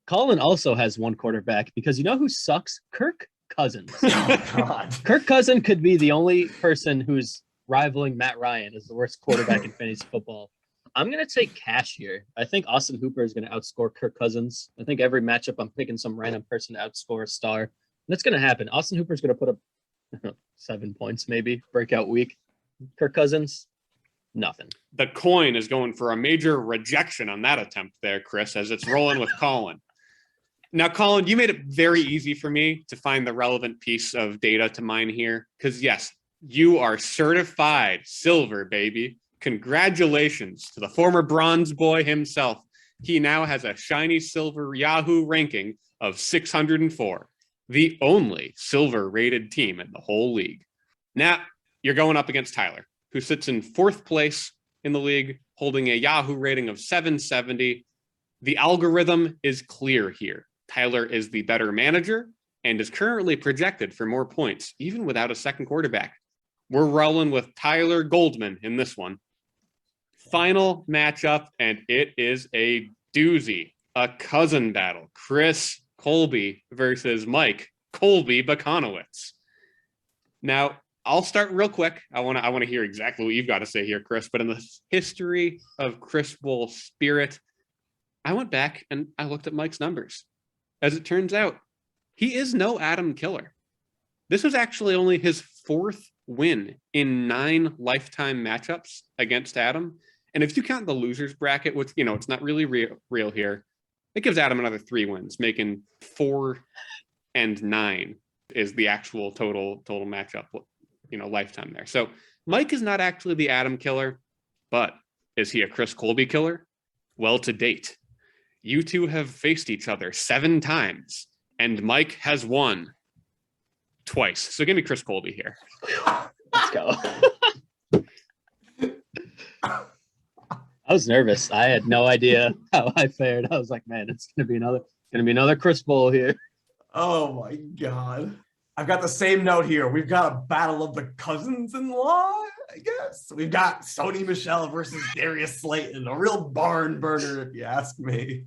Colin also has one quarterback because you know who sucks? Kirk Cousins.
Oh, God.
Kirk Cousins could be the only person who's rivaling Matt Ryan as the worst quarterback in fantasy football. I'm going to take Cash here. I think Austin Hooper is going to outscore Kirk Cousins. I think every matchup I'm picking some random person to outscore a star. And that's going to happen. Austin Hooper is going to put up 7 points maybe, breakout week. Kirk Cousins, nothing.
The coin is going for a major rejection on that attempt there, Chris, as it's rolling with Colin. Now, Colin, you made it very easy for me to find the relevant piece of data to mine here. Because, yes, you are certified silver, baby. Congratulations to the former bronze boy himself. He now has a shiny silver Yahoo ranking of 604, the only silver-rated team in the whole league. Now, you're going up against Tyler, who sits in 4th place in the league, holding a Yahoo rating of 770. The algorithm is clear here. Tyler is the better manager and is currently projected for more points, even without a second quarterback. We're rolling with Tyler Goldman in this one. Final matchup, and it is a doozy, a cousin battle. Chris Colby versus Mike Colby Baconowitz. Now, I'll start real quick. I want to hear exactly what you've got to say here, Chris. But in the history of Chris Bowl spirit, I went back and I looked at Mike's numbers. As it turns out, he is no Adam Killer. This was actually only his 4th win in 9 lifetime matchups against Adam. And if you count the losers bracket, which, it's not really real here, it gives Adam another 3 wins, making 4 and 9 is the actual total matchup, lifetime there. So Mike is not actually the Adam killer, but is he a Chris Colby killer? Well, to date, you two have faced each other 7 times, and Mike has won twice. So give me Chris Colby here.
Let's go. I was nervous. I had no idea how I fared. I was like, man, it's gonna be another Chris Bowl here.
Oh my God. I've got the same note here. We've got a battle of the cousins-in-law, I guess. We've got Sony Michelle versus Darius Slayton, a real barn burner, if you ask me.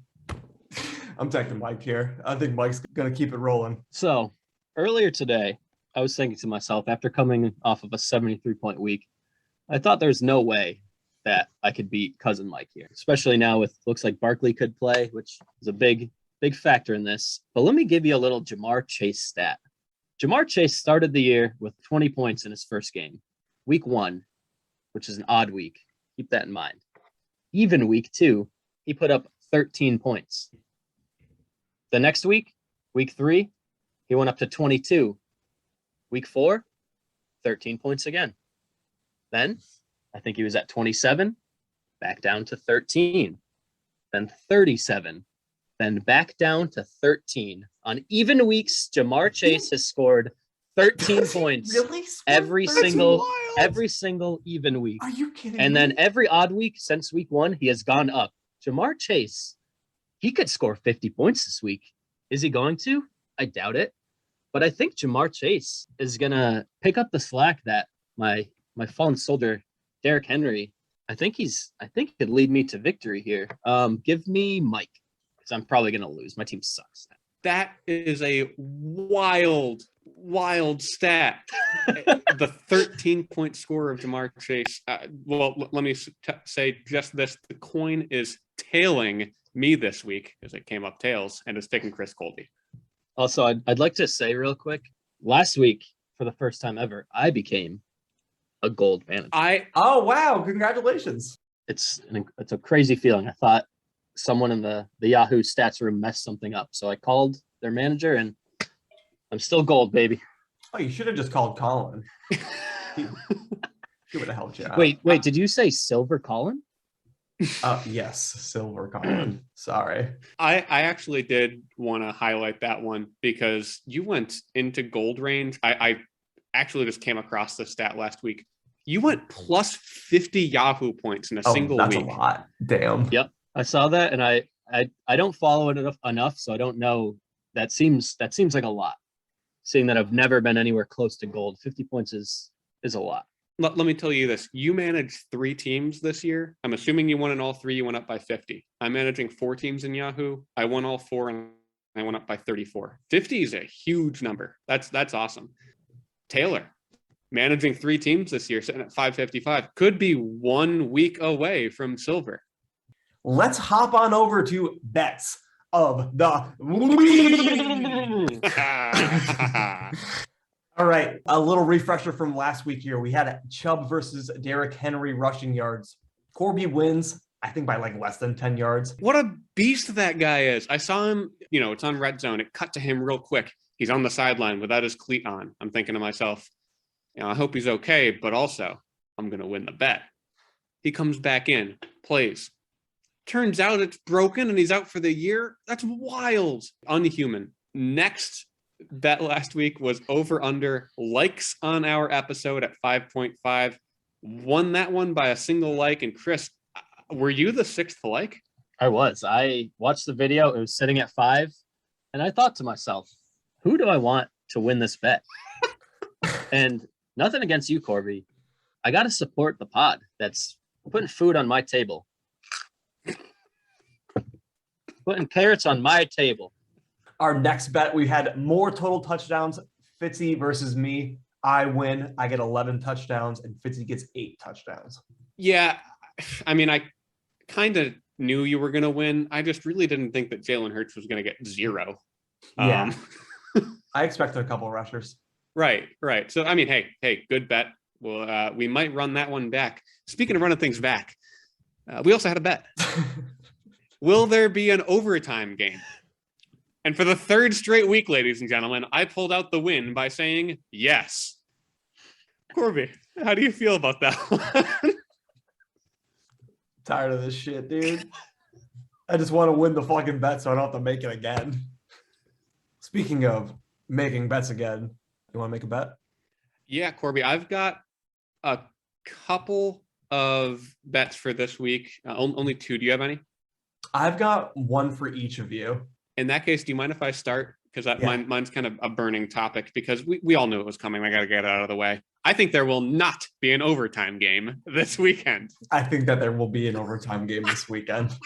I'm taking Mike here. I think Mike's going to keep it rolling.
So earlier today, I was thinking to myself, after coming off of a 73-point week, I thought there's no way that I could beat Cousin Mike here, especially now with looks like Barkley could play, which is a big factor in this. But let me give you a little Jamar Chase stat. Jamar Chase started the year with 20 points in his first game. Week 1, which is an odd week. Keep that in mind. Even week 2, he put up 13 points. The next week, week 3, he went up to 22. Week 4, 13 points again. Then I think he was at 27, back down to 13, then 37, then back down to 13. On even weeks, Jamar Chase has scored 13 points
Really?
every single even week.
Are you kidding
And
me?
then every odd week since week 1, he has gone up. Jamar Chase, he could score 50 points this week. Is he going to? I doubt it. But I think Jamar Chase is going to pick up the slack that my fallen soldier, Derrick Henry, I think could lead me to victory here. Give me Mike, because I'm probably going to lose. My team sucks.
That is a wild stat. The 13-point score of Jamar Chase. Let me say just this. The coin is tailing me this week as it came up tails, and it's taking Chris Colby.
Also, I'd like to say real quick, last week, for the first time ever, I became a gold manager.
Oh, wow. Congratulations.
It's a crazy feeling. I thought someone in the Yahoo stats room messed something up. So I called their manager, and I'm still gold, baby.
Oh, you should have just called Colin. He would have helped you out.
Wait, did you say Silver Colin?
Yes, Silver Colin. Sorry.
I actually did want to highlight that one because you went into gold range. I actually just came across the stat last week. You went plus 50 Yahoo points in a single
that's
week.
A lot. Damn.
Yep, I saw that, and I don't follow it enough, so I don't know. That seems like a lot. Seeing that I've never been anywhere close to gold, 50 points is a lot.
Let me tell you this. You managed 3 teams this year. I'm assuming you won in all 3. You went up by 50. I'm managing 4 teams in Yahoo. I won all 4 and I went up by 34. 50 is a huge number. That's awesome. Taylor, managing 3 teams this year, sitting at 555, could be 1 week away from silver.
Let's hop on over to bets of the All right, a little refresher from last week here. We had Chubb versus Derrick Henry rushing yards. Corby wins, I think by like less than 10 yards.
What a beast that guy is. I saw him, it's on red zone. It cut to him real quick. He's on the sideline without his cleat on. I'm thinking to myself, I hope he's okay, but also I'm going to win the bet. He comes back in, plays. Turns out it's broken and he's out for the year. That's wild. Unhuman. Next bet last week was over under likes on our episode at 5.5. Won that one by a single like. And Chris, were you the 6th like?
I was. I watched the video. It was sitting at 5. And I thought to myself, who do I want to win this bet? And nothing against you, Corby. I got to support the pod that's putting food on my table. Putting carrots on my table.
Our next bet, we had more total touchdowns. Fitzy versus me. I win. I get 11 touchdowns, and Fitzy gets 8 touchdowns.
Yeah, I mean, I kind of knew you were going to win. I just really didn't think that Jalen Hurts was going to get 0.
Yeah. I expected a couple of rushers.
Right. So, I mean, hey, good bet. Well, we might run that one back. Speaking of running things back, we also had a bet. Will there be an overtime game? And for the third straight week, ladies and gentlemen, I pulled out the win by saying yes. Corby, how do you feel about that one?
Tired of this shit, dude. I just want to win the fucking bet so I don't have to make it again. Speaking of making bets again, you want to make a bet?
Yeah, Corby, I've got a couple of bets for this week. Only two. Do you have any?
I've got one for each of you.
In that case, do you mind if I start? Because
Yeah.
mine's kind of a burning topic because we all knew it was coming. I got to get it out of the way. I think there will not be an overtime game this weekend.
I think that there will be an overtime game this weekend.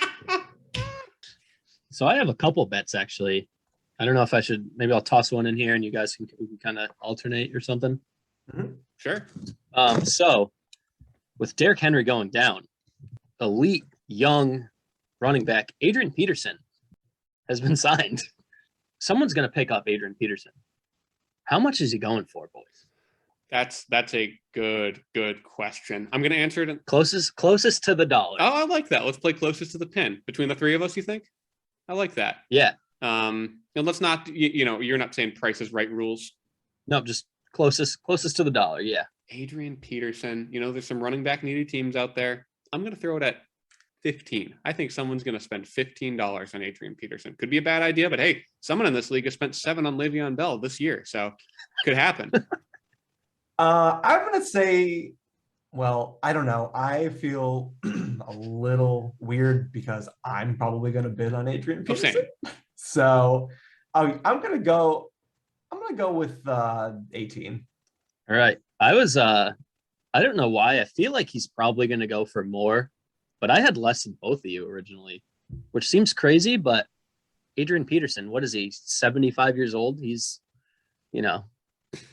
So I have a couple bets actually. I don't know if I should. Maybe I'll toss one in here, and you guys can kind of alternate or something.
Sure.
So with Derrick Henry going down, elite young running back Adrian Peterson has been signed. Someone's going to pick up Adrian Peterson. How much is he going for, boys?
That's a good question. I'm going to answer it.
Closest to the dollar.
Oh, I like that. Let's play closest to the pin between the three of us. You think? I like that.
Yeah.
And let's not. You're not saying Price is Right rules.
No, just closest to the dollar. Yeah.
Adrian Peterson. There's some running back needy teams out there. I'm going to throw it at 15. I think someone's going to spend $15 on Adrian Peterson. Could be a bad idea, but hey, someone in this league has spent 7 on Le'Veon Bell this year, so could happen.
I'm going to say, well, I don't know. I feel a little weird because I'm probably going to bid on Adrian Peterson.
Same.
So I'm going to go with 18.
All right. I don't know why. I feel like he's probably going to go for more, but I had less than both of you originally, which seems crazy, but Adrian Peterson, what is he, 75 years old? He's,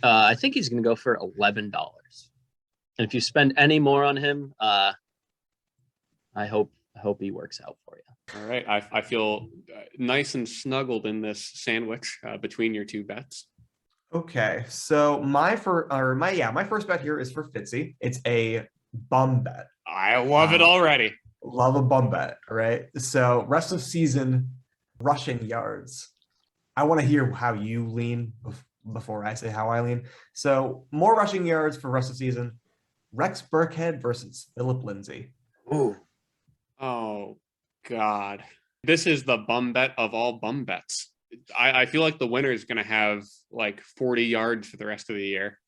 I think he's going to go for $11. And if you spend any more on him, I hope he works out for you.
All right. I feel nice and snuggled in this sandwich between your two bets.
Okay, so my first bet here is for Fitzy. It's a bum bet.
I love it already.
Love a bum bet, all right? So rest of season rushing yards. I want to hear how you lean before I say how I lean. So more rushing yards for rest of season. Rex Burkhead versus Philip Lindsay.
Ooh.
Oh, God. This is the bum bet of all bum bets. I feel like the winner is going to have like 40 yards for the rest of the year.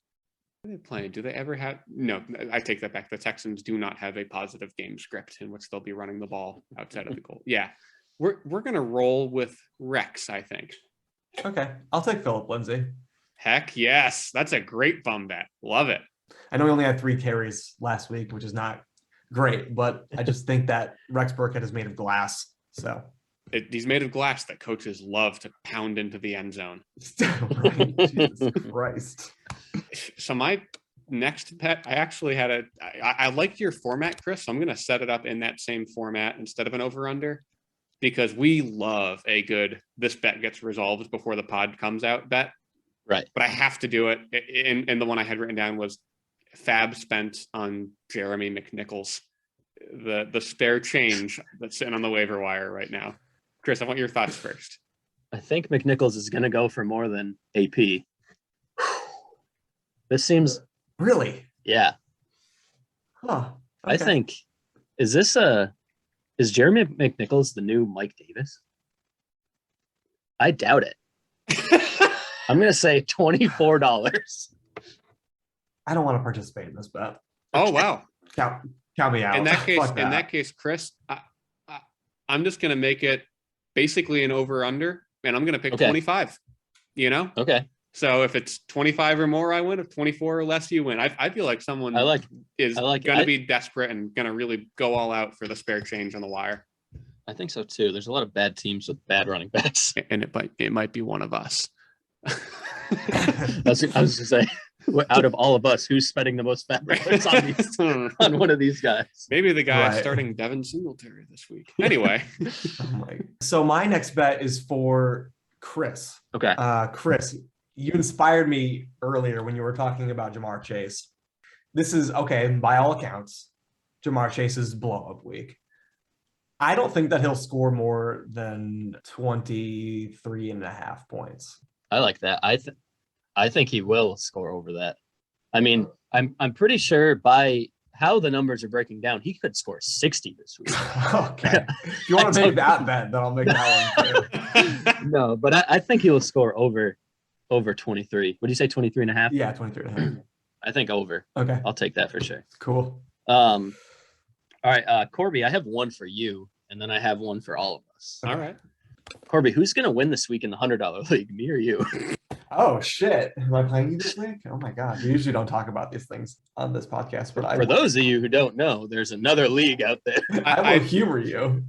What are they playing? Do they ever have? No, I take that back. The Texans do not have a positive game script in which they'll be running the ball outside of the goal. Yeah, we're going to roll with Rex, I think.
Okay, I'll take Philip Lindsay.
Heck yes. That's a great bum bet. Love it.
I know he only had 3 carries last week, which is not great, but I just think that Rex Burkhead is made of glass. So
he's made of glass that coaches love to pound into the end zone.
Right. Jesus Christ.
So my next bet, I actually had I liked your format, Chris. So I'm going to set it up in that same format instead of an over-under because we love a good, this bet gets resolved before the pod comes out bet.
Right.
But I have to do it. And the one I had written down was Fab spent on Jeremy McNichols, the spare change that's sitting on the waiver wire right now. Chris, I want your thoughts first.
I think McNichols is going to go for more than AP. This seems
Really?
Yeah.
Huh.
I
Okay.
think is Jeremy McNichols the new Mike Davis? I doubt it. I'm going to say $24.
I don't want to participate in this bet.
Oh, wow.
Count me out.
In that case,
Fuck that.
Chris, I'm just going to make it basically an over-under, and I'm going to pick
Okay.
25,
Okay.
So if it's 25 or more, I win. If 24 or less, you win. I feel like someone is going to be desperate and going to really go all out for the spare change on the wire.
I think so too. There's a lot of bad teams with bad running backs.
And it might be one of us.
I was going to say, out of all of us, who's spending the most fat dollars on one of these guys?
Maybe the guy
Right.
starting Devin Singletary this week. Anyway.
So my next bet is for Chris.
Okay.
Chris, you inspired me earlier when you were talking about Jamar Chase. This is okay, by all accounts, Jamar Chase's blow-up week. I don't think that he'll score more than 23 and a half points.
I like that. I think he will score over that. I mean, I'm pretty sure by how the numbers are breaking down, he could score 60 this week.
Okay. If you want to make that bet, then I'll make that one too.
No, but I think he will score over 23. Would you say 23 and a half?
Yeah, 23 and a half.
I think over.
Okay.
I'll take that for sure.
Cool.
All right, Corby, I have one for you, and then I have one for all of us.
All right.
Corby, who's going to win this week in the $100 league, me or you?
Oh, shit. Am I playing you this week? Oh, my God. We usually don't talk about these things on this podcast, but
For those of you who don't know, there's another league out there.
I will humor you.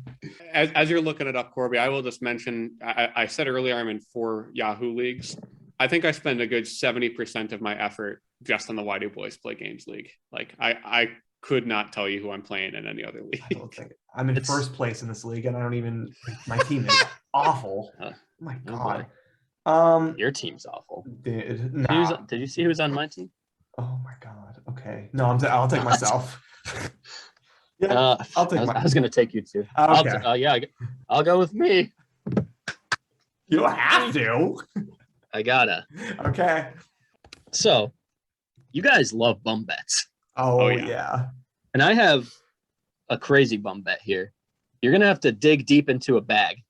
As you're looking it up, Corby, I will just mention, I said earlier I'm in 4 Yahoo leagues. I think I spend a good 70% of my effort just on the Why Do Boys Play Games League. Like, I could not tell you who I'm playing in any other league.
I don't think I'm in first place in this league, and I don't even. My team is awful. Oh my God.
Your team's awful.
Dude, nah.
Did you see who was on my team?
Oh my God. Okay. No, I'll take myself. Yeah, I'll take.
I was going to take you too.
Okay.
I'll go with me.
You don't have to.
I gotta.
Okay.
So, you guys love bum bets.
Oh yeah.
And I have a crazy bum bet here. You're going to have to dig deep into a bag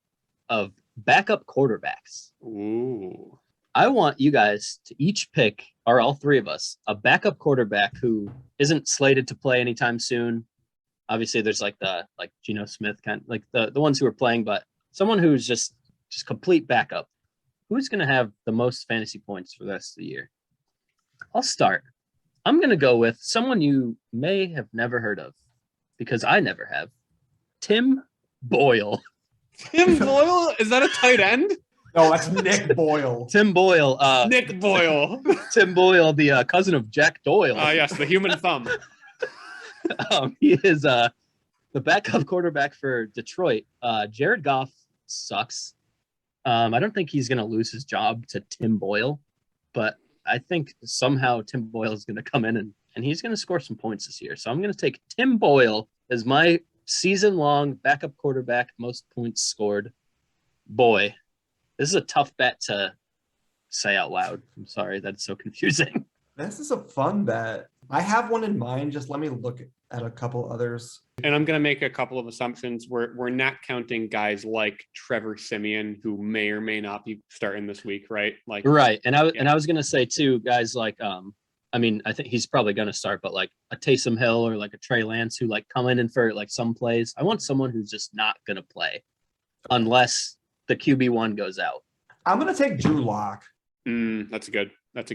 of backup quarterbacks.
Ooh.
I want you guys to each pick, or all three of us, a backup quarterback who isn't slated to play anytime soon. Obviously, there's like Geno Smith, kind of like the ones who are playing, but someone who's just complete backup. Who's going to have the most fantasy points for the rest of the year? I'll start. I'm going to go with someone you may have never heard of, because I never have. Tim Boyle.
Tim Boyle? Is that a tight end?
No, that's Nick Boyle.
Tim Boyle.
Nick Boyle.
Tim Boyle, the cousin of Jack Doyle.
Yes, the human thumb.
He is the backup quarterback for Detroit. Jared Goff sucks. I don't think he's going to lose his job to Tim Boyle, but I think somehow Tim Boyle is going to come in and he's going to score some points this year. So I'm going to take Tim Boyle as my season-long backup quarterback, most points scored. Boy, this is a tough bet to say out loud. I'm sorry, that's so confusing.
This is a fun bet. I have one in mind. Just let me look at a couple others.
And I'm going to make a couple of assumptions. We're not counting guys like Trevor Siemian, who may or may not be starting this week, right? Like,
right. And I was going to say too, guys like, I mean, I think he's probably going to start, but like a Taysom Hill or like a Trey Lance who like come in for like some plays. I want someone who's just not going to play unless the QB1 goes out.
I'm going to take Drew Lock.
That's a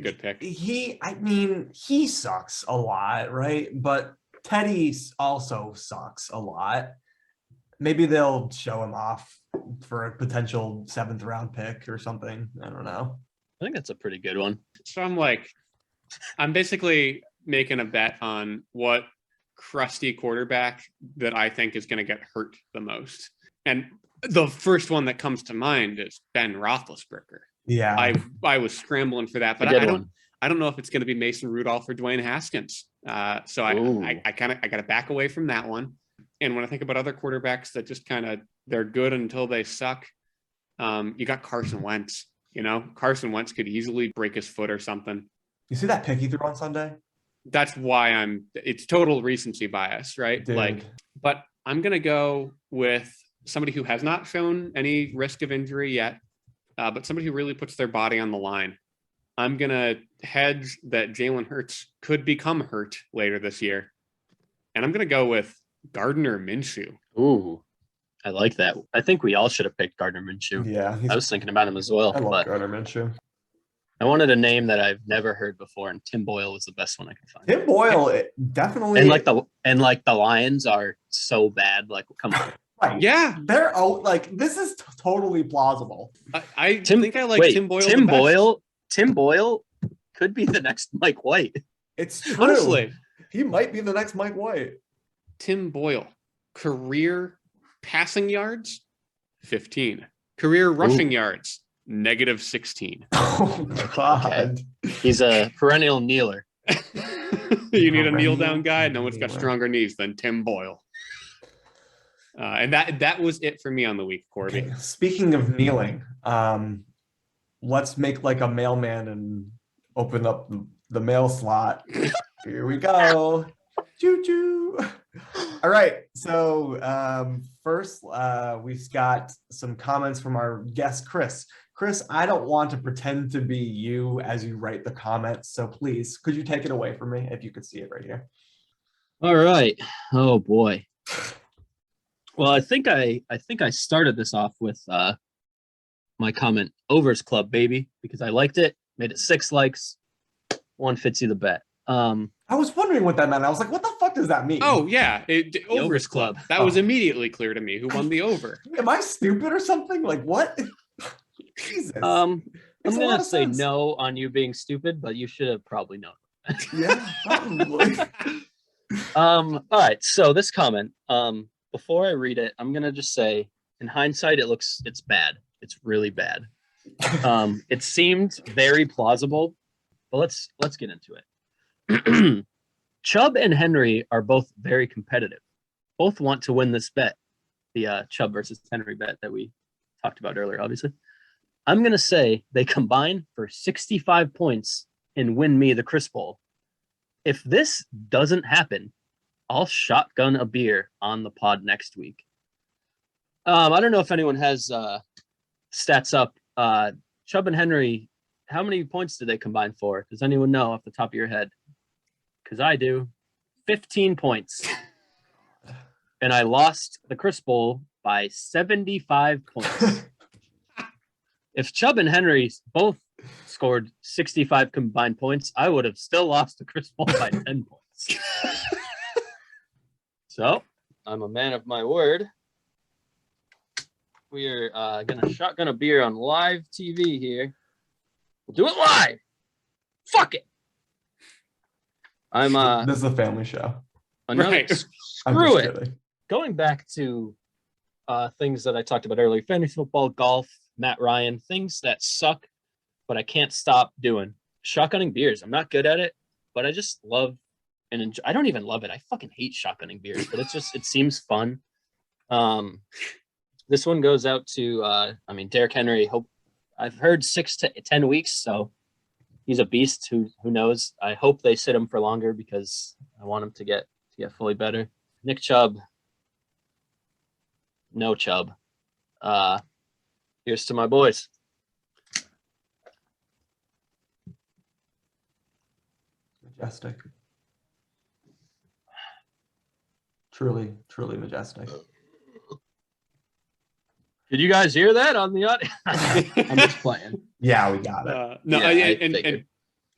good pick.
He sucks a lot, right? But Teddy also sucks a lot. Maybe they'll show him off for a potential 7th round pick or something. I don't know.
I think that's a pretty good one.
So I'm basically making a bet on what crusty quarterback that I think is going to get hurt the most. And the first one that comes to mind is Ben Roethlisberger.
Yeah.
I was scrambling for that, but I don't know if it's going to be Mason Rudolph or Dwayne Haskins. So I got to back away from that one. And when I think about other quarterbacks that just they're good until they suck, you got Carson Wentz. Carson Wentz could easily break his foot or something.
You see that pick he threw on Sunday?
That's why it's total recency bias, right?
Dude.
But I'm going to go with somebody who has not shown any risk of injury yet, but somebody who really puts their body on the line. I'm going to hedge that Jalen Hurts could become hurt later this year. And I'm going to go with Gardner Minshew.
Ooh, I like that. I think we all should have picked Gardner Minshew.
Yeah.
I was thinking about him as well.
I love Gardner Minshew.
I wanted a name that I've never heard before, and Tim Boyle was the best one I could find.
Tim Boyle, definitely.
And the Lions are so bad. Like, come on.
Right.
Yeah.
They're this is totally plausible.
I think I like Tim Boyle.
Tim Boyle could be the next Mike White.
It's true.
Honestly,
he might be the next Mike White.
Tim Boyle, career passing yards, 15. Career rushing yards, -16.
Oh, God.
He's a perennial kneeler.
You need a kneel down guy. No one's got stronger knees than Tim Boyle. And that was it for me on the week, Corby.
Okay, speaking of kneeling, let's make like a mailman and open up the mail slot. Here we go. Choo choo. All right. So first, we've got some comments from our guest, Chris. Chris, I don't want to pretend to be you as you write the comments. So please, could you take it away from me if you could see it right here?
All right. Oh boy. Well, I think I started this off with my comment Overs Club, baby, because I liked it, made it 6 likes, won Fitzy the bet.
I was wondering what that meant. I was like, what the fuck does that mean?
Oh, yeah. Overs Club. That was immediately clear to me who won the over.
Am I stupid or something? Like, what? Jesus.
I'm
Makes a
going
lot
to
of
say
sense.
no on you being stupid, but you should have probably known.
Yeah, probably.
All right. So this comment, before I read it, I'm going to just say, in hindsight, it's bad. It's really bad. It seemed very plausible, but let's get into it. Chubb and Henry are both very competitive. Both want to win this bet, the Chubb versus Henry bet that we talked about earlier, obviously. I'm going to say they combine for 65 points and win me the Chris Bowl. If this doesn't happen, I'll shotgun a beer on the pod next week. I don't know if anyone has stats up. Chubb and Henry, how many points did they combine for? Does anyone know off the top of your head? Because I do. 15 points. And I lost the Chris Bowl by 75 points. If Chubb and Henry both scored 65 combined points, I would have still lost the Chris Bowl by 10 points. So, I'm a man of my word. We are going to shotgun a beer on live TV here. We'll do it live. Fuck it. I'm
This is a family show.
Right.
Screw it.
Kidding.
Going back to things that I talked about earlier, fantasy football, golf, Matt Ryan, things that suck, but I can't stop doing. Shotgunning beers. I'm not good at it, but I just love and enjoy. I don't even love it. I fucking hate shotgunning beers, but it seems fun. This one goes out to, Derrick Henry. I've heard 6 to 10 weeks, so he's a beast. Who knows? I hope they sit him for longer because I want him to get fully better. Nick Chubb. No Chubb. Here's to my boys.
Majestic. Truly, truly majestic.
Did you guys hear that on the audio? I'm just playing.
Yeah, we got it.
No,
Yeah,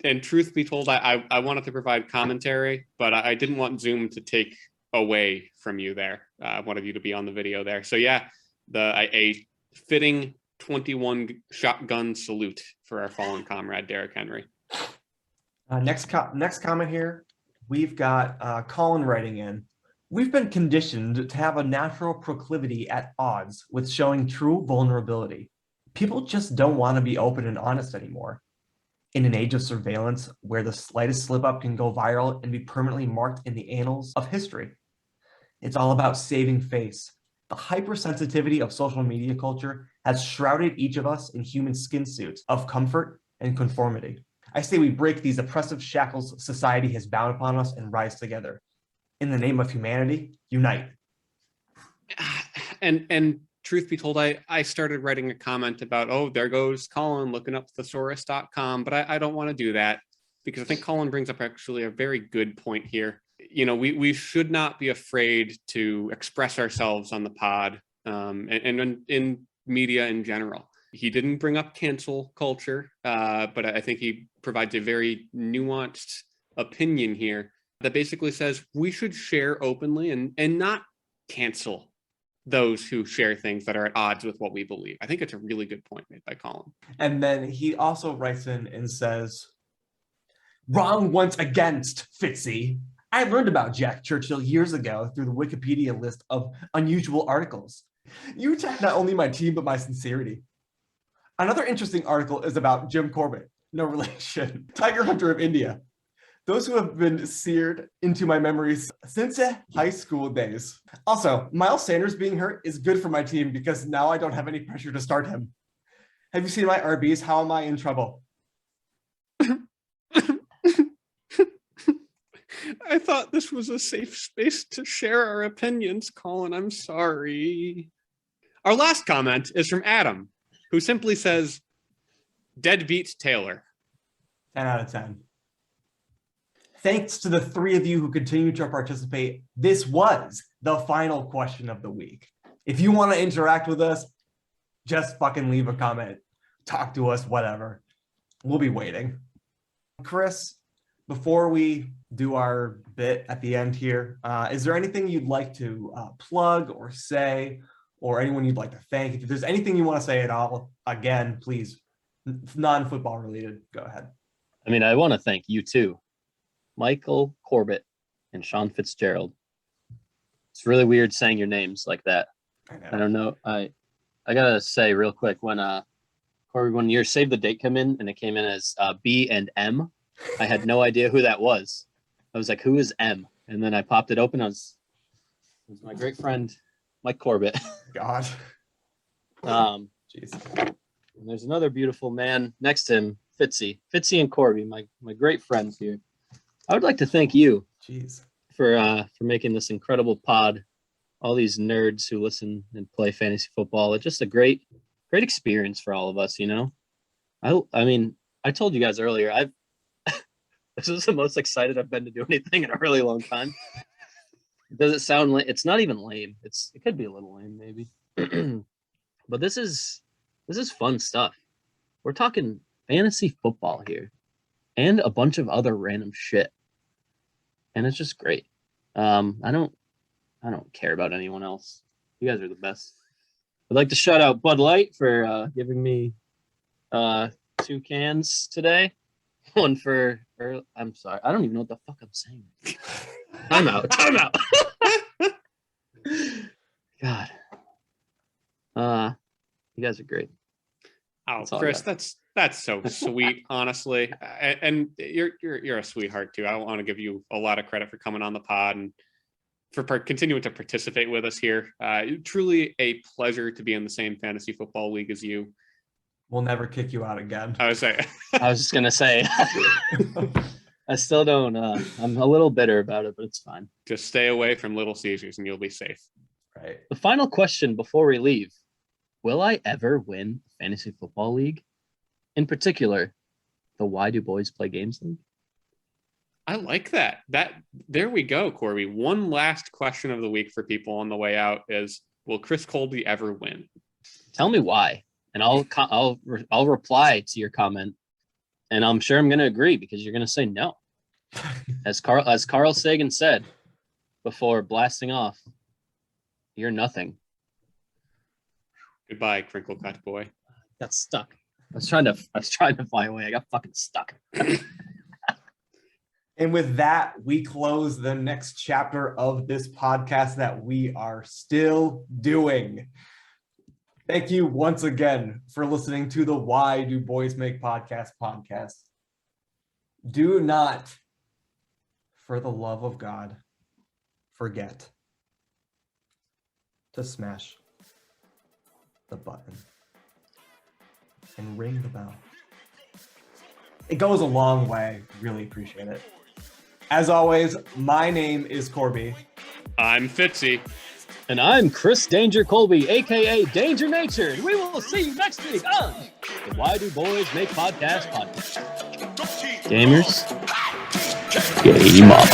and truth be told, I wanted to provide commentary, but I didn't want Zoom to take away from you there. I wanted you to be on the video there. So yeah, a fitting 21 shotgun salute for our fallen comrade, Derrick Henry.
Next comment here. We've got Colin writing in. We've been conditioned to have a natural proclivity at odds with showing true vulnerability. People just don't want to be open and honest anymore. In an age of surveillance where the slightest slip up can go viral and be permanently marked in the annals of history. It's all about saving face. The hypersensitivity of social media culture has shrouded each of us in human skin suits of comfort and conformity. I say we break these oppressive shackles society has bound upon us and rise together. In the name of humanity, unite.
And truth be told, I started writing a comment about, oh, there goes Colin looking up thesaurus.com, but I don't want to do that because I think Colin brings up actually a very good point here. You know, we should not be afraid to express ourselves on the pod and in media in general. He didn't bring up cancel culture, but I think he provides a very nuanced opinion here that basically says we should share openly and not cancel those who share things that are at odds with what we believe. I think it's a really good point made by Colin.
And then he also writes in and says, wrong once against, Fitzy. I learned about Jack Churchill years ago through the Wikipedia list of unusual articles. You attack not only my team, but my sincerity. Another interesting article is about Jim Corbett, no relation, Tiger Hunter of India. Those who have been seared into my memories since high school days. Also, Miles Sanders being hurt is good for my team because now I don't have any pressure to start him. Have you seen my RBs? How am I in trouble?
I thought this was a safe space to share our opinions, Colin. I'm sorry. Our last comment is from Adam, who simply says, "Deadbeat Taylor."
10 out of 10. Thanks to the three of you who continue to participate. This was the final question of the week. If you want to interact with us, just fucking leave a comment. Talk to us, whatever. We'll be waiting. Chris, before we do our bit at the end here, is there anything you'd like to plug or say, or anyone you'd like to thank? If there's anything you want to say at all, again, please, non-football related, go ahead.
I mean, I want to thank you too, Michael Corbett and Sean Fitzgerald. It's really weird saying your names like that. I don't know. I gotta say real quick, when Corby, when your save the date came in and it came in as B and M, I had no idea who that was. I was like, who is M? And then I popped it open. It was my great friend Mike Corbett.
God.
Jeez. And there's another beautiful man next to him, Fatzy and Corby, my great friends here. I would like to thank you,
Jeez,
for making this incredible pod. All these nerds who listen and play fantasy football. It's just a great experience for all of us, you know. I mean, I told you guys earlier, this is the most excited I've been to do anything in a really long time. Does it sound like it's not even lame? It could be a little lame, maybe. But this is fun stuff. We're talking fantasy football here and a bunch of other random shit. And it's just great. I don't care about anyone else. You guys are the best. I'd like to shout out Bud Light for giving me 2 cans today. One for I'm sorry. I don't even know what the fuck I'm saying. Time out. God. You guys are great.
Oh, Chris, that's so sweet, honestly. And you're a sweetheart too. I want to give you a lot of credit for coming on the pod and for continuing to participate with us here. Truly a pleasure to be in the same fantasy football league as you.
We'll never kick you out again.
I was
just gonna say, I still don't. I'm a little bitter about it, but it's fine.
Just stay away from Little Caesars and you'll be safe.
Right.
The final question before we leave: will I ever win a fantasy football league? In particular, the Why Do Boys Play Games League?
I like that. There we go, Corby. One last question of the week for people on the way out is: will Chris Colby ever win?
Tell me why, and I'll reply to your comment, and I'm sure I'm going to agree because you're going to say no. As Carl Sagan said before blasting off, you're nothing.
Goodbye, crinkle cut boy.
Got stuck. I was trying to fly away. I got fucking stuck.
And with that, we close the next chapter of this podcast that we are still doing. Thank you once again for listening to the Why Do Boys Make podcast. Do not, for the love of God, forget to smash the button and ring the bell. It goes a long way. Really appreciate it. As always, my name is Corby.
I'm Fatzy.
And I'm Chris Danger Colby, a.k.a. Danger Nature. And we will see you next week on the Why Do Boys Make podcast. Gamers, game up.